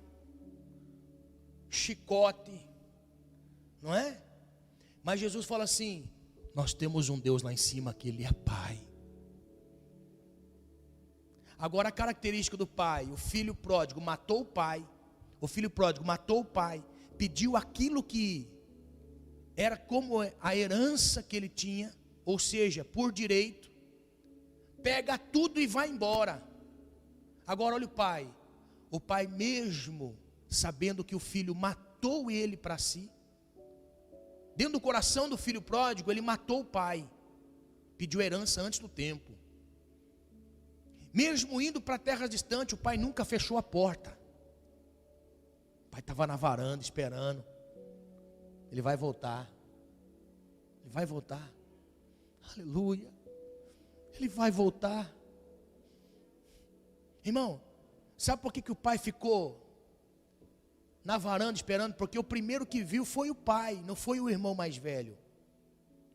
[SPEAKER 1] chicote, não é? Mas Jesus fala assim: nós temos um Deus lá em cima que Ele é Pai. Agora a característica do pai: o filho pródigo matou o pai, pediu aquilo que era como a herança que ele tinha, ou seja, por direito, pega tudo e vai embora. Agora olha o pai mesmo sabendo que o filho matou ele para si, dentro do coração do filho pródigo, ele matou o pai. Pediu herança antes do tempo. Mesmo indo para terras distantes, o pai nunca fechou a porta. O pai estava na varanda esperando. Ele vai voltar. Ele vai voltar. Aleluia. Ele vai voltar. Irmão, sabe por que o pai ficou na varanda esperando? Porque o primeiro que viu foi o pai, não foi o irmão mais velho.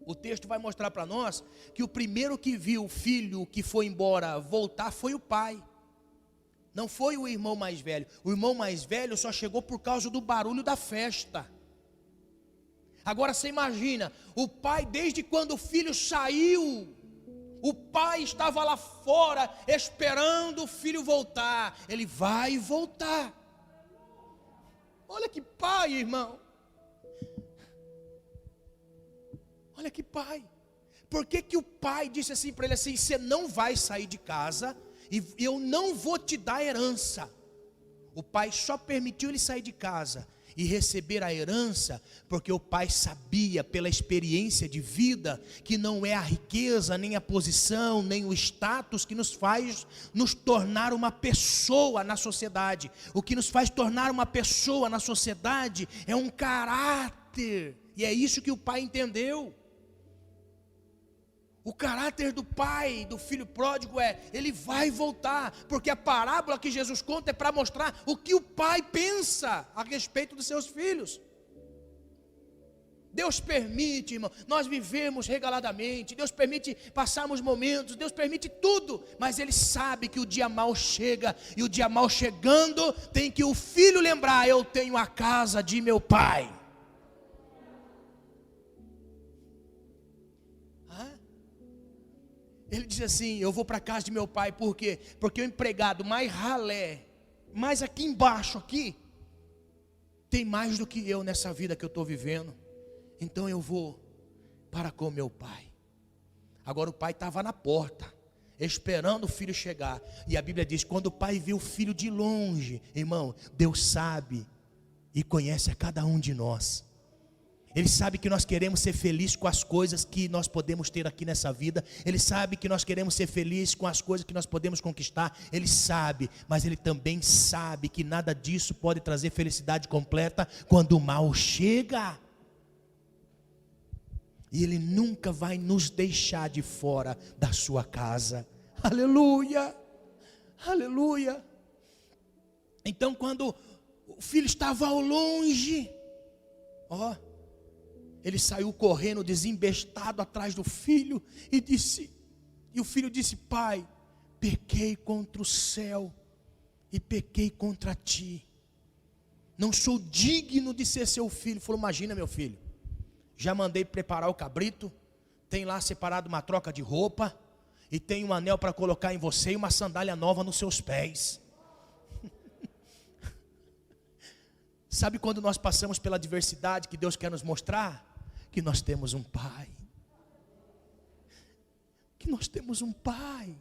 [SPEAKER 1] O texto vai mostrar para nós que o primeiro que viu o filho que foi embora voltar foi o pai. Não foi o irmão mais velho. O irmão mais velho só chegou por causa do barulho da festa. Agora você imagina, o pai, desde quando o filho saiu, o pai estava lá fora esperando o filho voltar. Ele vai voltar. Olha que pai, irmão. Olha que pai. Por que o pai disse assim para ele assim: você não vai sair de casa e eu não vou te dar herança. O pai só permitiu ele sair de casa e receber a herança porque o pai sabia pela experiência de vida que não é a riqueza, nem a posição, nem o status que nos faz nos tornar uma pessoa na sociedade. O que nos faz tornar uma pessoa na sociedade é um caráter, e é isso que o pai entendeu. O caráter do pai, do filho pródigo ele vai voltar, porque a parábola que Jesus conta é para mostrar o que o pai pensa a respeito dos seus filhos. Deus permite, irmão, nós vivemos regaladamente, Deus permite passarmos momentos, Deus permite tudo, mas Ele sabe que o dia mau chega, e o dia mau chegando, tem que o filho lembrar: eu tenho a casa de meu pai. Ele diz assim: eu vou para a casa de meu pai, por quê? Porque o empregado mais ralé, mais aqui embaixo, aqui, tem mais do que eu nessa vida que eu estou vivendo. Então eu vou para com meu pai. Agora o pai estava na porta, esperando o filho chegar. E a Bíblia diz: quando o pai viu o filho de longe, irmão, Deus sabe e conhece a cada um de nós. Ele sabe que nós queremos ser felizes com as coisas que nós podemos ter aqui nessa vida. Ele sabe que nós queremos ser felizes com as coisas que nós podemos conquistar. Ele sabe, mas Ele também sabe que nada disso pode trazer felicidade completa quando o mal chega. E Ele nunca vai nos deixar de fora da sua casa. Aleluia, aleluia. Então quando o filho estava ao longe, ele saiu correndo, desembestado atrás do filho, e o filho disse: pai, pequei contra o céu e pequei contra ti, não sou digno de ser seu filho. Ele falou: imagina, meu filho, já mandei preparar o cabrito, tem lá separado uma troca de roupa, e tem um anel para colocar em você e uma sandália nova nos seus pés. Sabe quando nós passamos pela adversidade que Deus quer nos mostrar? Que nós temos um pai. Que nós temos um pai.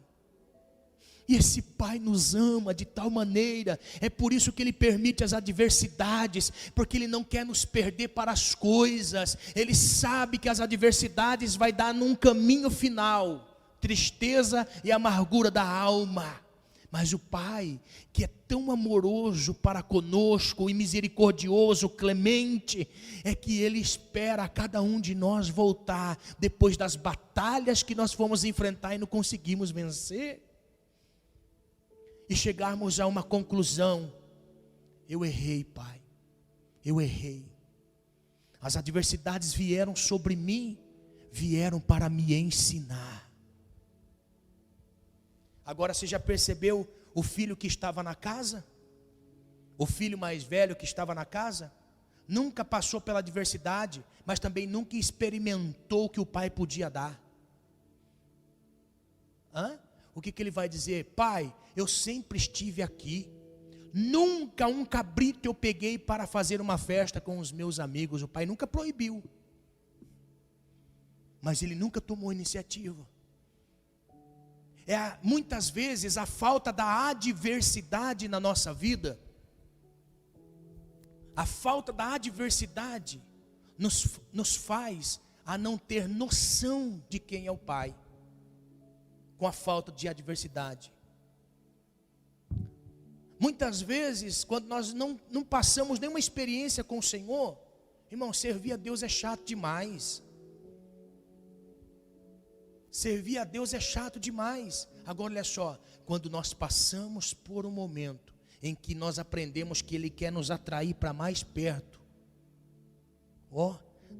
[SPEAKER 1] E esse pai nos ama de tal maneira, é por isso que Ele permite as adversidades, porque Ele não quer nos perder para as coisas. Ele sabe que as adversidades vai dar num caminho final, tristeza e amargura da alma. Mas o Pai, que é tão amoroso para conosco e misericordioso, clemente, é que Ele espera a cada um de nós voltar depois das batalhas que nós fomos enfrentar e não conseguimos vencer, e chegarmos a uma conclusão: eu errei, Pai, eu errei. As adversidades vieram sobre mim, vieram para me ensinar. Agora você já percebeu o filho que estava na casa? O filho mais velho que estava na casa? Nunca passou pela adversidade, mas também nunca experimentou o que o pai podia dar. O que ele vai dizer? Pai, eu sempre estive aqui. Nunca um cabrito eu peguei para fazer uma festa com os meus amigos. O pai nunca proibiu, mas ele nunca tomou iniciativa. Muitas vezes a falta da adversidade na nossa vida, a falta da adversidade nos faz a não ter noção de quem é o Pai. com a falta de adversidade. Muitas vezes, quando nós não passamos nenhuma experiência com o Senhor, irmão, servir a Deus é chato demais. Servir a Deus é chato demais. Agora olha só, quando nós passamos por um momento em que nós aprendemos que Ele quer nos atrair para mais perto,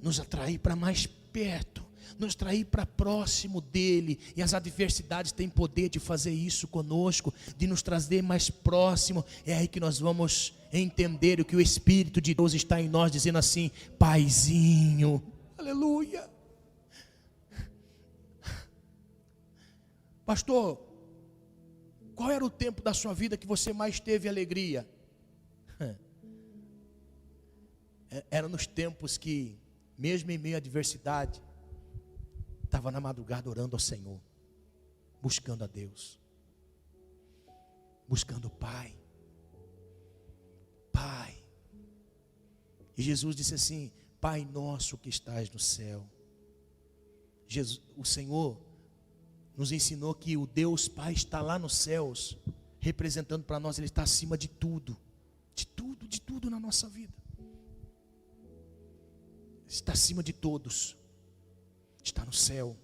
[SPEAKER 1] nos atrair para mais perto, nos atrair para próximo dEle, e as adversidades têm poder de fazer isso conosco, de nos trazer mais próximo. É aí que nós vamos entender o que o Espírito de Deus está em nós, dizendo assim: Paizinho, aleluia. Pastor, qual era o tempo da sua vida que você mais teve alegria? Era nos tempos que, mesmo em meio à adversidade, estava na madrugada orando ao Senhor, buscando a Deus, buscando o Pai. E Jesus disse assim: Pai nosso que estás no céu. O Senhor nos ensinou que o Deus Pai está lá nos céus, representando para nós. Ele está acima de tudo, de tudo na nossa vida. Está acima de todos, está no céu.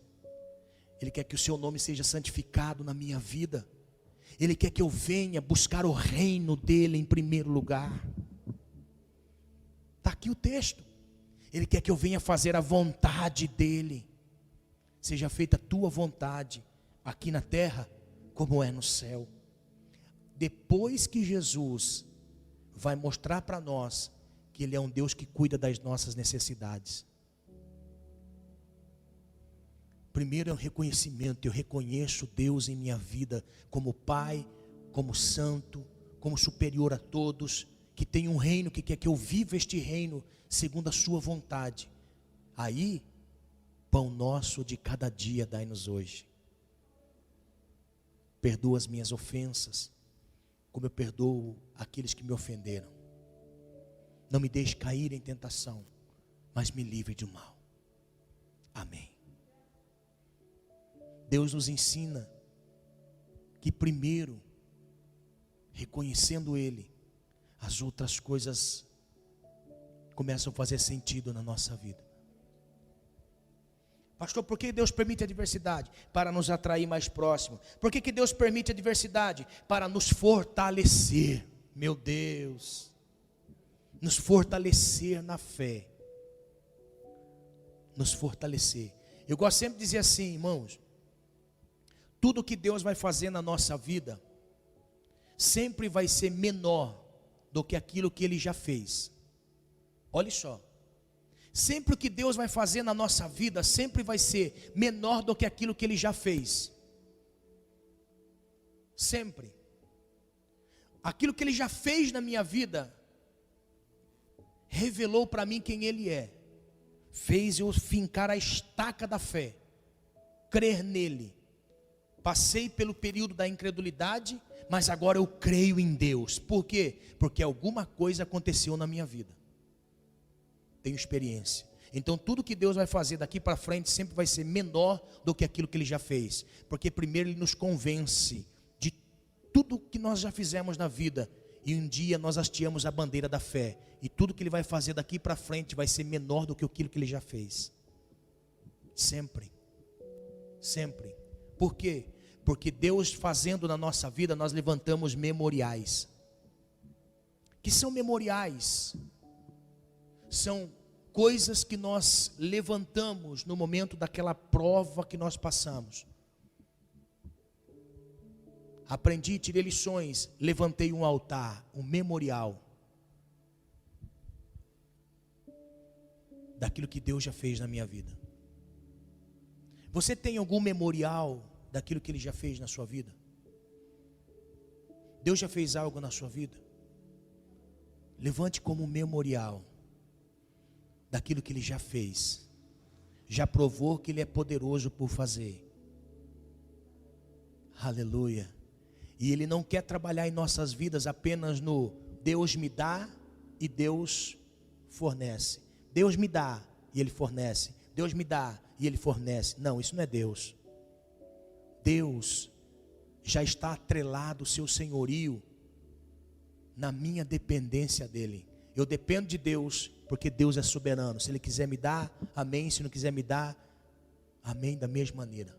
[SPEAKER 1] Ele quer que o seu nome seja santificado na minha vida. Ele quer que eu venha buscar o reino dele em primeiro lugar. Está aqui o texto. Ele quer que eu venha fazer a vontade dele. Seja feita a tua vontade, aqui na terra, como é no céu. Depois que Jesus vai mostrar para nós que Ele é um Deus que cuida das nossas necessidades. Primeiro é um reconhecimento. Eu reconheço Deus em minha vida como Pai, como Santo, como superior a todos, que tem um reino que quer que eu viva este reino segundo a sua vontade. Aí, pão nosso de cada dia dai-nos hoje. Perdoa as minhas ofensas, como eu perdoo aqueles que me ofenderam. Não me deixe cair em tentação, mas me livre do mal. Amém. Deus nos ensina que primeiro, reconhecendo Ele, as outras coisas começam a fazer sentido na nossa vida. Pastor, por que Deus permite a adversidade? Para nos atrair mais próximo. Por que Deus permite a adversidade? Para nos fortalecer. Meu Deus, nos fortalecer na fé. Nos fortalecer. Eu gosto sempre de dizer assim, irmãos, tudo que Deus vai fazer na nossa vida sempre vai ser menor do que aquilo que Ele já fez. Olha só, sempre o que Deus vai fazer na nossa vida sempre vai ser menor do que aquilo que Ele já fez. Sempre. Aquilo que Ele já fez na minha vida revelou para mim quem Ele é. Fez eu fincar a estaca da fé, crer nele. Passei pelo período da incredulidade, mas agora eu creio em Deus. Por quê? Porque alguma coisa aconteceu na minha vida. Tenho experiência. Então tudo que Deus vai fazer daqui para frente sempre vai ser menor do que aquilo que Ele já fez. Porque primeiro Ele nos convence de tudo que nós já fizemos na vida. E um dia nós hasteamos a bandeira da fé. E tudo que Ele vai fazer daqui para frente vai ser menor do que aquilo que Ele já fez. Sempre. Sempre. Por quê? Porque Deus fazendo na nossa vida, nós levantamos memoriais. Que são memoriais? São coisas que nós levantamos no momento daquela prova que nós passamos. Aprendi, tirei lições, levantei um altar, um memorial daquilo que Deus já fez na minha vida. Você tem algum memorial daquilo que Ele já fez na sua vida? Deus já fez algo na sua vida? Levante como um memorial daquilo que Ele já fez. Já provou que Ele é poderoso por fazer. Aleluia. E Ele não quer trabalhar em nossas vidas apenas no Deus me dá e Deus fornece. Deus me dá e Ele fornece. Deus me dá e Ele fornece. Não, isso não é Deus. Deus já está atrelado o seu senhorio na minha dependência dele. Eu dependo de Deus, porque Deus é soberano. Se Ele quiser me dar, amém. Se não quiser me dar, amém, da mesma maneira.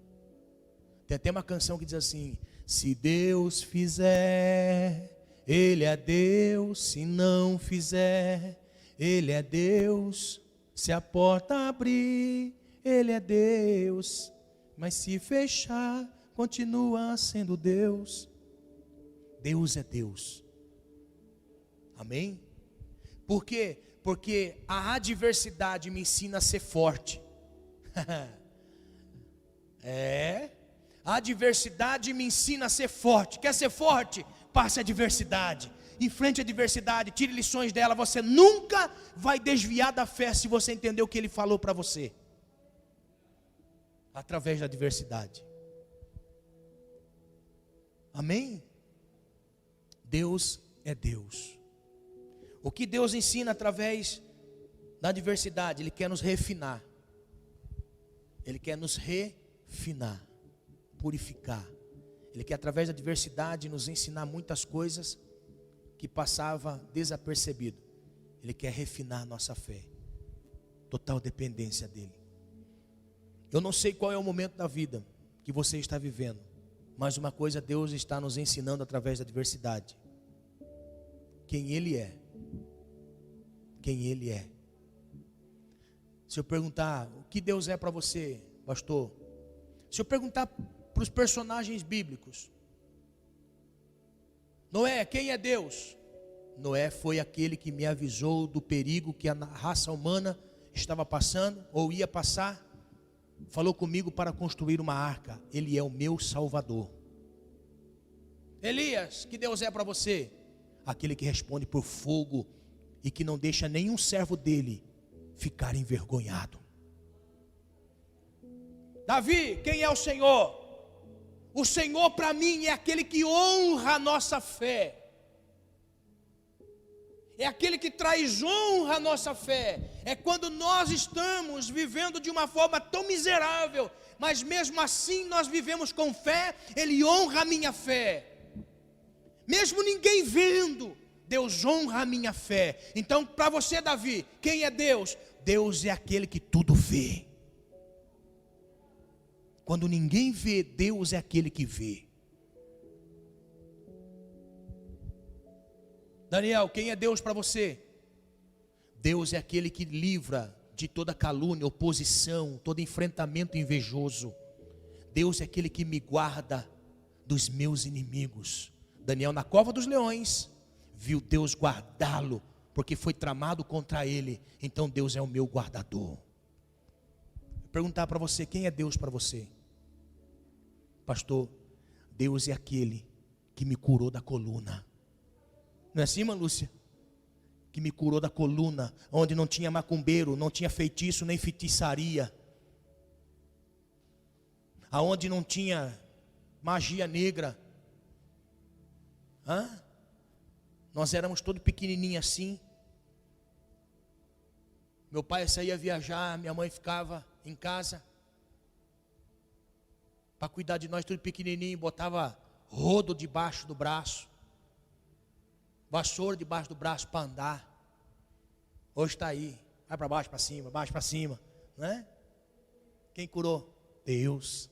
[SPEAKER 1] Tem até uma canção que diz assim: se Deus fizer, Ele é Deus. Se não fizer, Ele é Deus. Se a porta abrir, Ele é Deus. Mas se fechar, continua sendo Deus. Deus é Deus. Amém? Por quê? Porque a adversidade me ensina a ser forte. A adversidade me ensina a ser forte. Quer ser forte? Passe a adversidade. Enfrente a adversidade, tire lições dela. Você nunca vai desviar da fé se você entender o que Ele falou para você. Através da adversidade. Amém? Deus é Deus. O que Deus ensina através da adversidade? Ele quer nos refinar. Ele quer nos refinar, purificar. Ele quer através da adversidade nos ensinar muitas coisas que passava desapercebido. Ele quer refinar nossa fé. Total dependência dele. Eu não sei qual é o momento da vida que você está vivendo, mas uma coisa Deus está nos ensinando através da adversidade: quem Ele é. Quem Ele é. Se eu perguntar o que Deus é para você, pastor, se eu perguntar para os personagens bíblicos, Noé, quem é Deus? Noé foi aquele que me avisou do perigo que a raça humana estava passando, ou ia passar. Falou comigo para construir uma arca. Ele é o meu Salvador. Elias, que Deus é para você? Aquele que responde por fogo e que não deixa nenhum servo dele ficar envergonhado. Davi, quem é o Senhor? O Senhor para mim é aquele que honra a nossa fé. É aquele que traz honra à nossa fé. É quando nós estamos vivendo de uma forma tão miserável, mas mesmo assim nós vivemos com fé. Ele honra a minha fé. Mesmo ninguém vendo, Deus honra a minha fé. Então, para você, Davi, quem é Deus? Deus é aquele que tudo vê. Quando ninguém vê, Deus é aquele que vê. Daniel, quem é Deus para você? Deus é aquele que livra de toda calúnia, oposição, todo enfrentamento invejoso. Deus é aquele que me guarda dos meus inimigos. Daniel, na cova dos leões, viu Deus guardá-lo, porque foi tramado contra ele. Então Deus é o meu guardador. Vou perguntar para você, quem é Deus para você? Pastor, Deus é aquele que me curou da coluna. Não é assim, irmã Lúcia? Que me curou da coluna, onde não tinha macumbeiro, não tinha feitiço nem feitiçaria, aonde não tinha magia negra. Nós éramos todos pequenininhos assim. Meu pai saía viajar, minha mãe ficava em casa para cuidar de nós, tudo pequenininho. Botava rodo debaixo do braço, vassoura debaixo do braço para andar. Hoje está aí, vai para baixo, para cima, não é? Quem curou? Deus.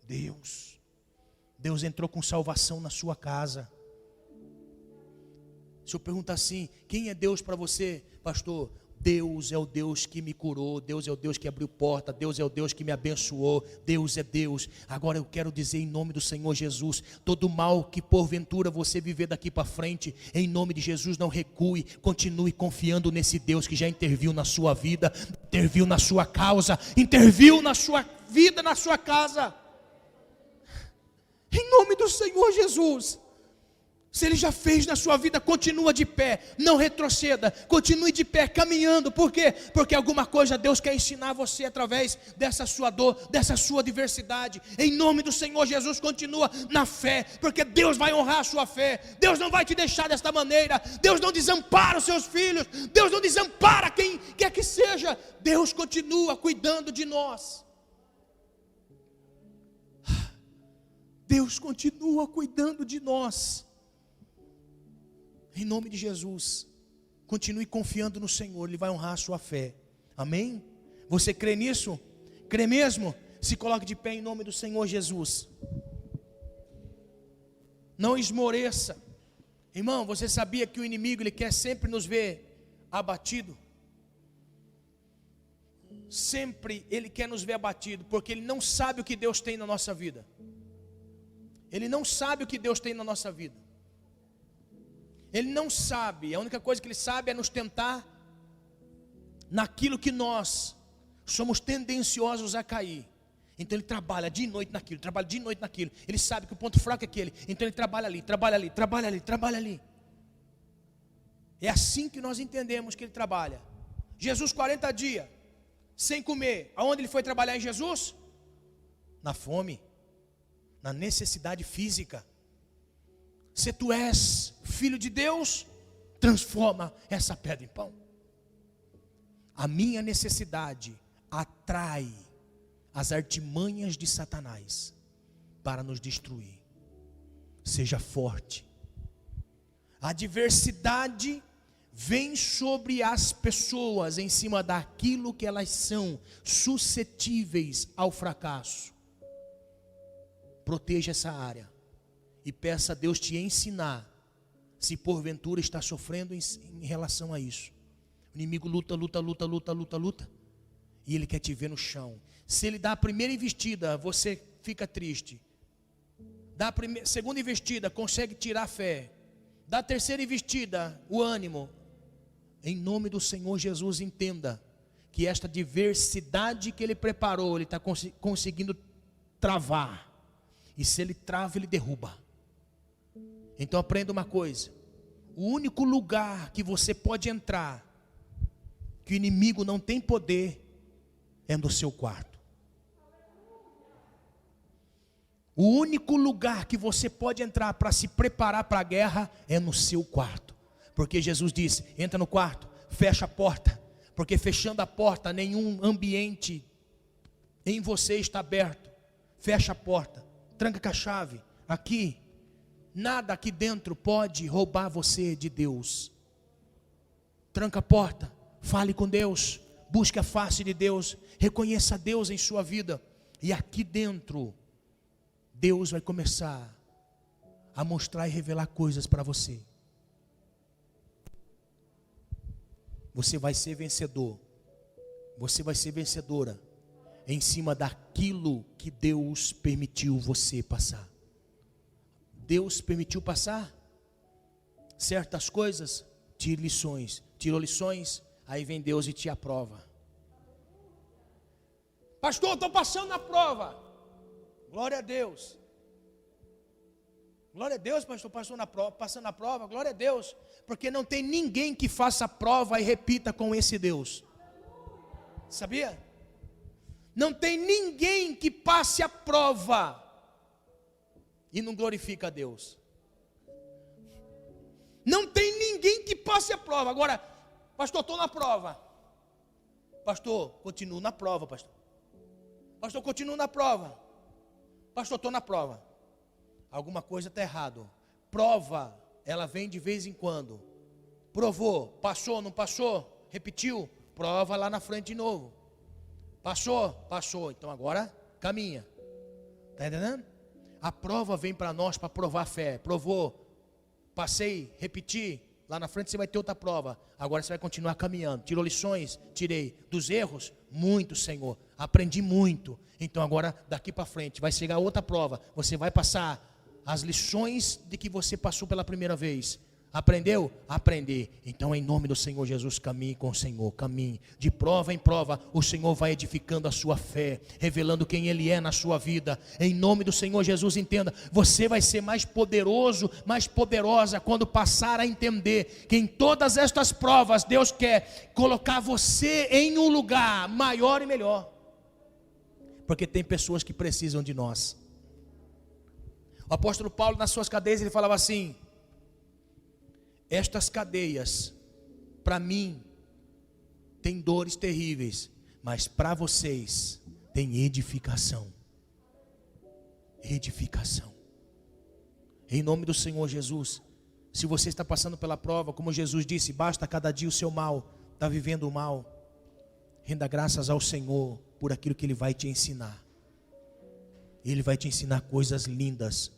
[SPEAKER 1] Deus entrou com salvação na sua casa. Se eu perguntar assim, quem é Deus para você, pastor? Deus é o Deus que me curou, Deus é o Deus que abriu porta, Deus é o Deus que me abençoou, Deus é Deus. Agora eu quero dizer em nome do Senhor Jesus, todo mal que porventura você viver daqui para frente, em nome de Jesus não recue, continue confiando nesse Deus que já interviu na sua vida, interviu na sua causa, interviu na sua vida, na sua casa. Em nome do Senhor Jesus. Se Ele já fez na sua vida, continua de pé, não retroceda, continue de pé, caminhando. Por quê? Porque alguma coisa Deus quer ensinar você através dessa sua dor, dessa sua adversidade. Em nome do Senhor Jesus, continua na fé, porque Deus vai honrar a sua fé. Deus não vai te deixar desta maneira. Deus não desampara os seus filhos, Deus não desampara quem quer que seja. Deus continua cuidando de nós. Deus continua cuidando de nós. Em nome de Jesus, continue confiando no Senhor, Ele vai honrar a sua fé. Amém? Você crê nisso? Crê mesmo? Se coloque de pé em nome do Senhor Jesus. Não esmoreça. Irmão, você sabia que o inimigo, ele quer sempre nos ver abatido? Sempre ele quer nos ver abatido, porque ele não sabe o que Deus tem na nossa vida. Ele não sabe o que Deus tem na nossa vida. Ele não sabe, a única coisa que ele sabe é nos tentar naquilo que nós somos tendenciosos a cair. Então ele trabalha dia e noite naquilo, trabalha dia e noite naquilo. Ele sabe que o ponto fraco é aquele, então ele trabalha ali, trabalha ali, trabalha ali, trabalha ali. É assim que nós entendemos que ele trabalha. Jesus 40 dias, sem comer, aonde ele foi trabalhar em Jesus? Na fome, na necessidade física. Se tu és filho de Deus, transforma essa pedra em pão. A minha necessidade atrai as artimanhas de Satanás para nos destruir. Seja forte. A adversidade vem sobre as pessoas em cima daquilo que elas são suscetíveis ao fracasso. Proteja essa área e peça a Deus te ensinar, se porventura está sofrendo em relação a isso. O inimigo luta, e ele quer te ver no chão. Se ele dá a primeira investida, você fica triste. Dá a segunda investida, consegue tirar a fé. Dá a terceira investida, o ânimo. Em nome do Senhor Jesus, entenda que esta diversidade que ele preparou, ele está conseguindo travar. E se ele trava, ele derruba. Então aprenda uma coisa: o único lugar que você pode entrar, que o inimigo não tem poder, é no seu quarto. O único lugar que você pode entrar para se preparar para a guerra é no seu quarto. Porque Jesus disse: entra no quarto, fecha a porta, porque fechando a porta, nenhum ambiente em você está aberto. Fecha a porta, tranca com a chave. Aqui, nada aqui dentro pode roubar você de Deus. Tranca a porta, fale com Deus, busque a face de Deus, reconheça Deus em sua vida. E aqui dentro, Deus vai começar a mostrar e revelar coisas para você. Você vai ser vencedor. Você vai ser vencedora em cima daquilo que Deus permitiu você passar. Deus permitiu passar certas coisas, tire lições. Tirou lições, aí vem Deus e te aprova. Pastor, estou passando na prova. Glória a Deus. Glória a Deus, pastor, passando na prova, glória a Deus. Porque não tem ninguém que faça a prova e repita com esse Deus. Sabia? Não tem ninguém que passe a prova e não glorifica a Deus. Não tem ninguém que passe a prova. Agora, pastor, estou na prova. Pastor, continuo na prova, pastor. Pastor, continuo na prova. Pastor, estou na prova. Alguma coisa está errado. Prova, ela vem de vez em quando. Provou, passou, não passou, repetiu, prova lá na frente de novo. Passou, passou, então agora caminha. Está entendendo? A prova vem para nós para provar a fé. Provou, passei, repeti, lá na frente você vai ter outra prova. Agora você vai continuar caminhando. Tirou lições? Tirei. Dos erros? Muito, Senhor. Aprendi muito. Então agora daqui para frente vai chegar outra prova. Você vai passar as lições de que você passou pela primeira vez. Aprendeu? Aprender. Então em nome do Senhor Jesus, caminhe com o Senhor, caminhe. De prova em prova, o Senhor vai edificando a sua fé, revelando quem Ele é na sua vida. Em nome do Senhor Jesus, entenda, você vai ser mais poderoso, mais poderosa, quando passar a entender que em todas estas provas, Deus quer colocar você em um lugar maior e melhor. Porque tem pessoas que precisam de nós. O apóstolo Paulo, nas suas cadeias, ele falava assim: estas cadeias, para mim, tem dores terríveis, mas para vocês, tem edificação. Edificação. Em nome do Senhor Jesus. Se você está passando pela prova, como Jesus disse, basta cada dia o seu mal, está vivendo o mal, renda graças ao Senhor por aquilo que Ele vai te ensinar. Ele vai te ensinar coisas lindas,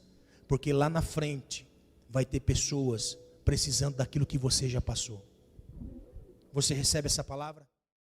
[SPEAKER 1] porque lá na frente vai ter pessoas precisando daquilo que você já passou. Você recebe essa palavra?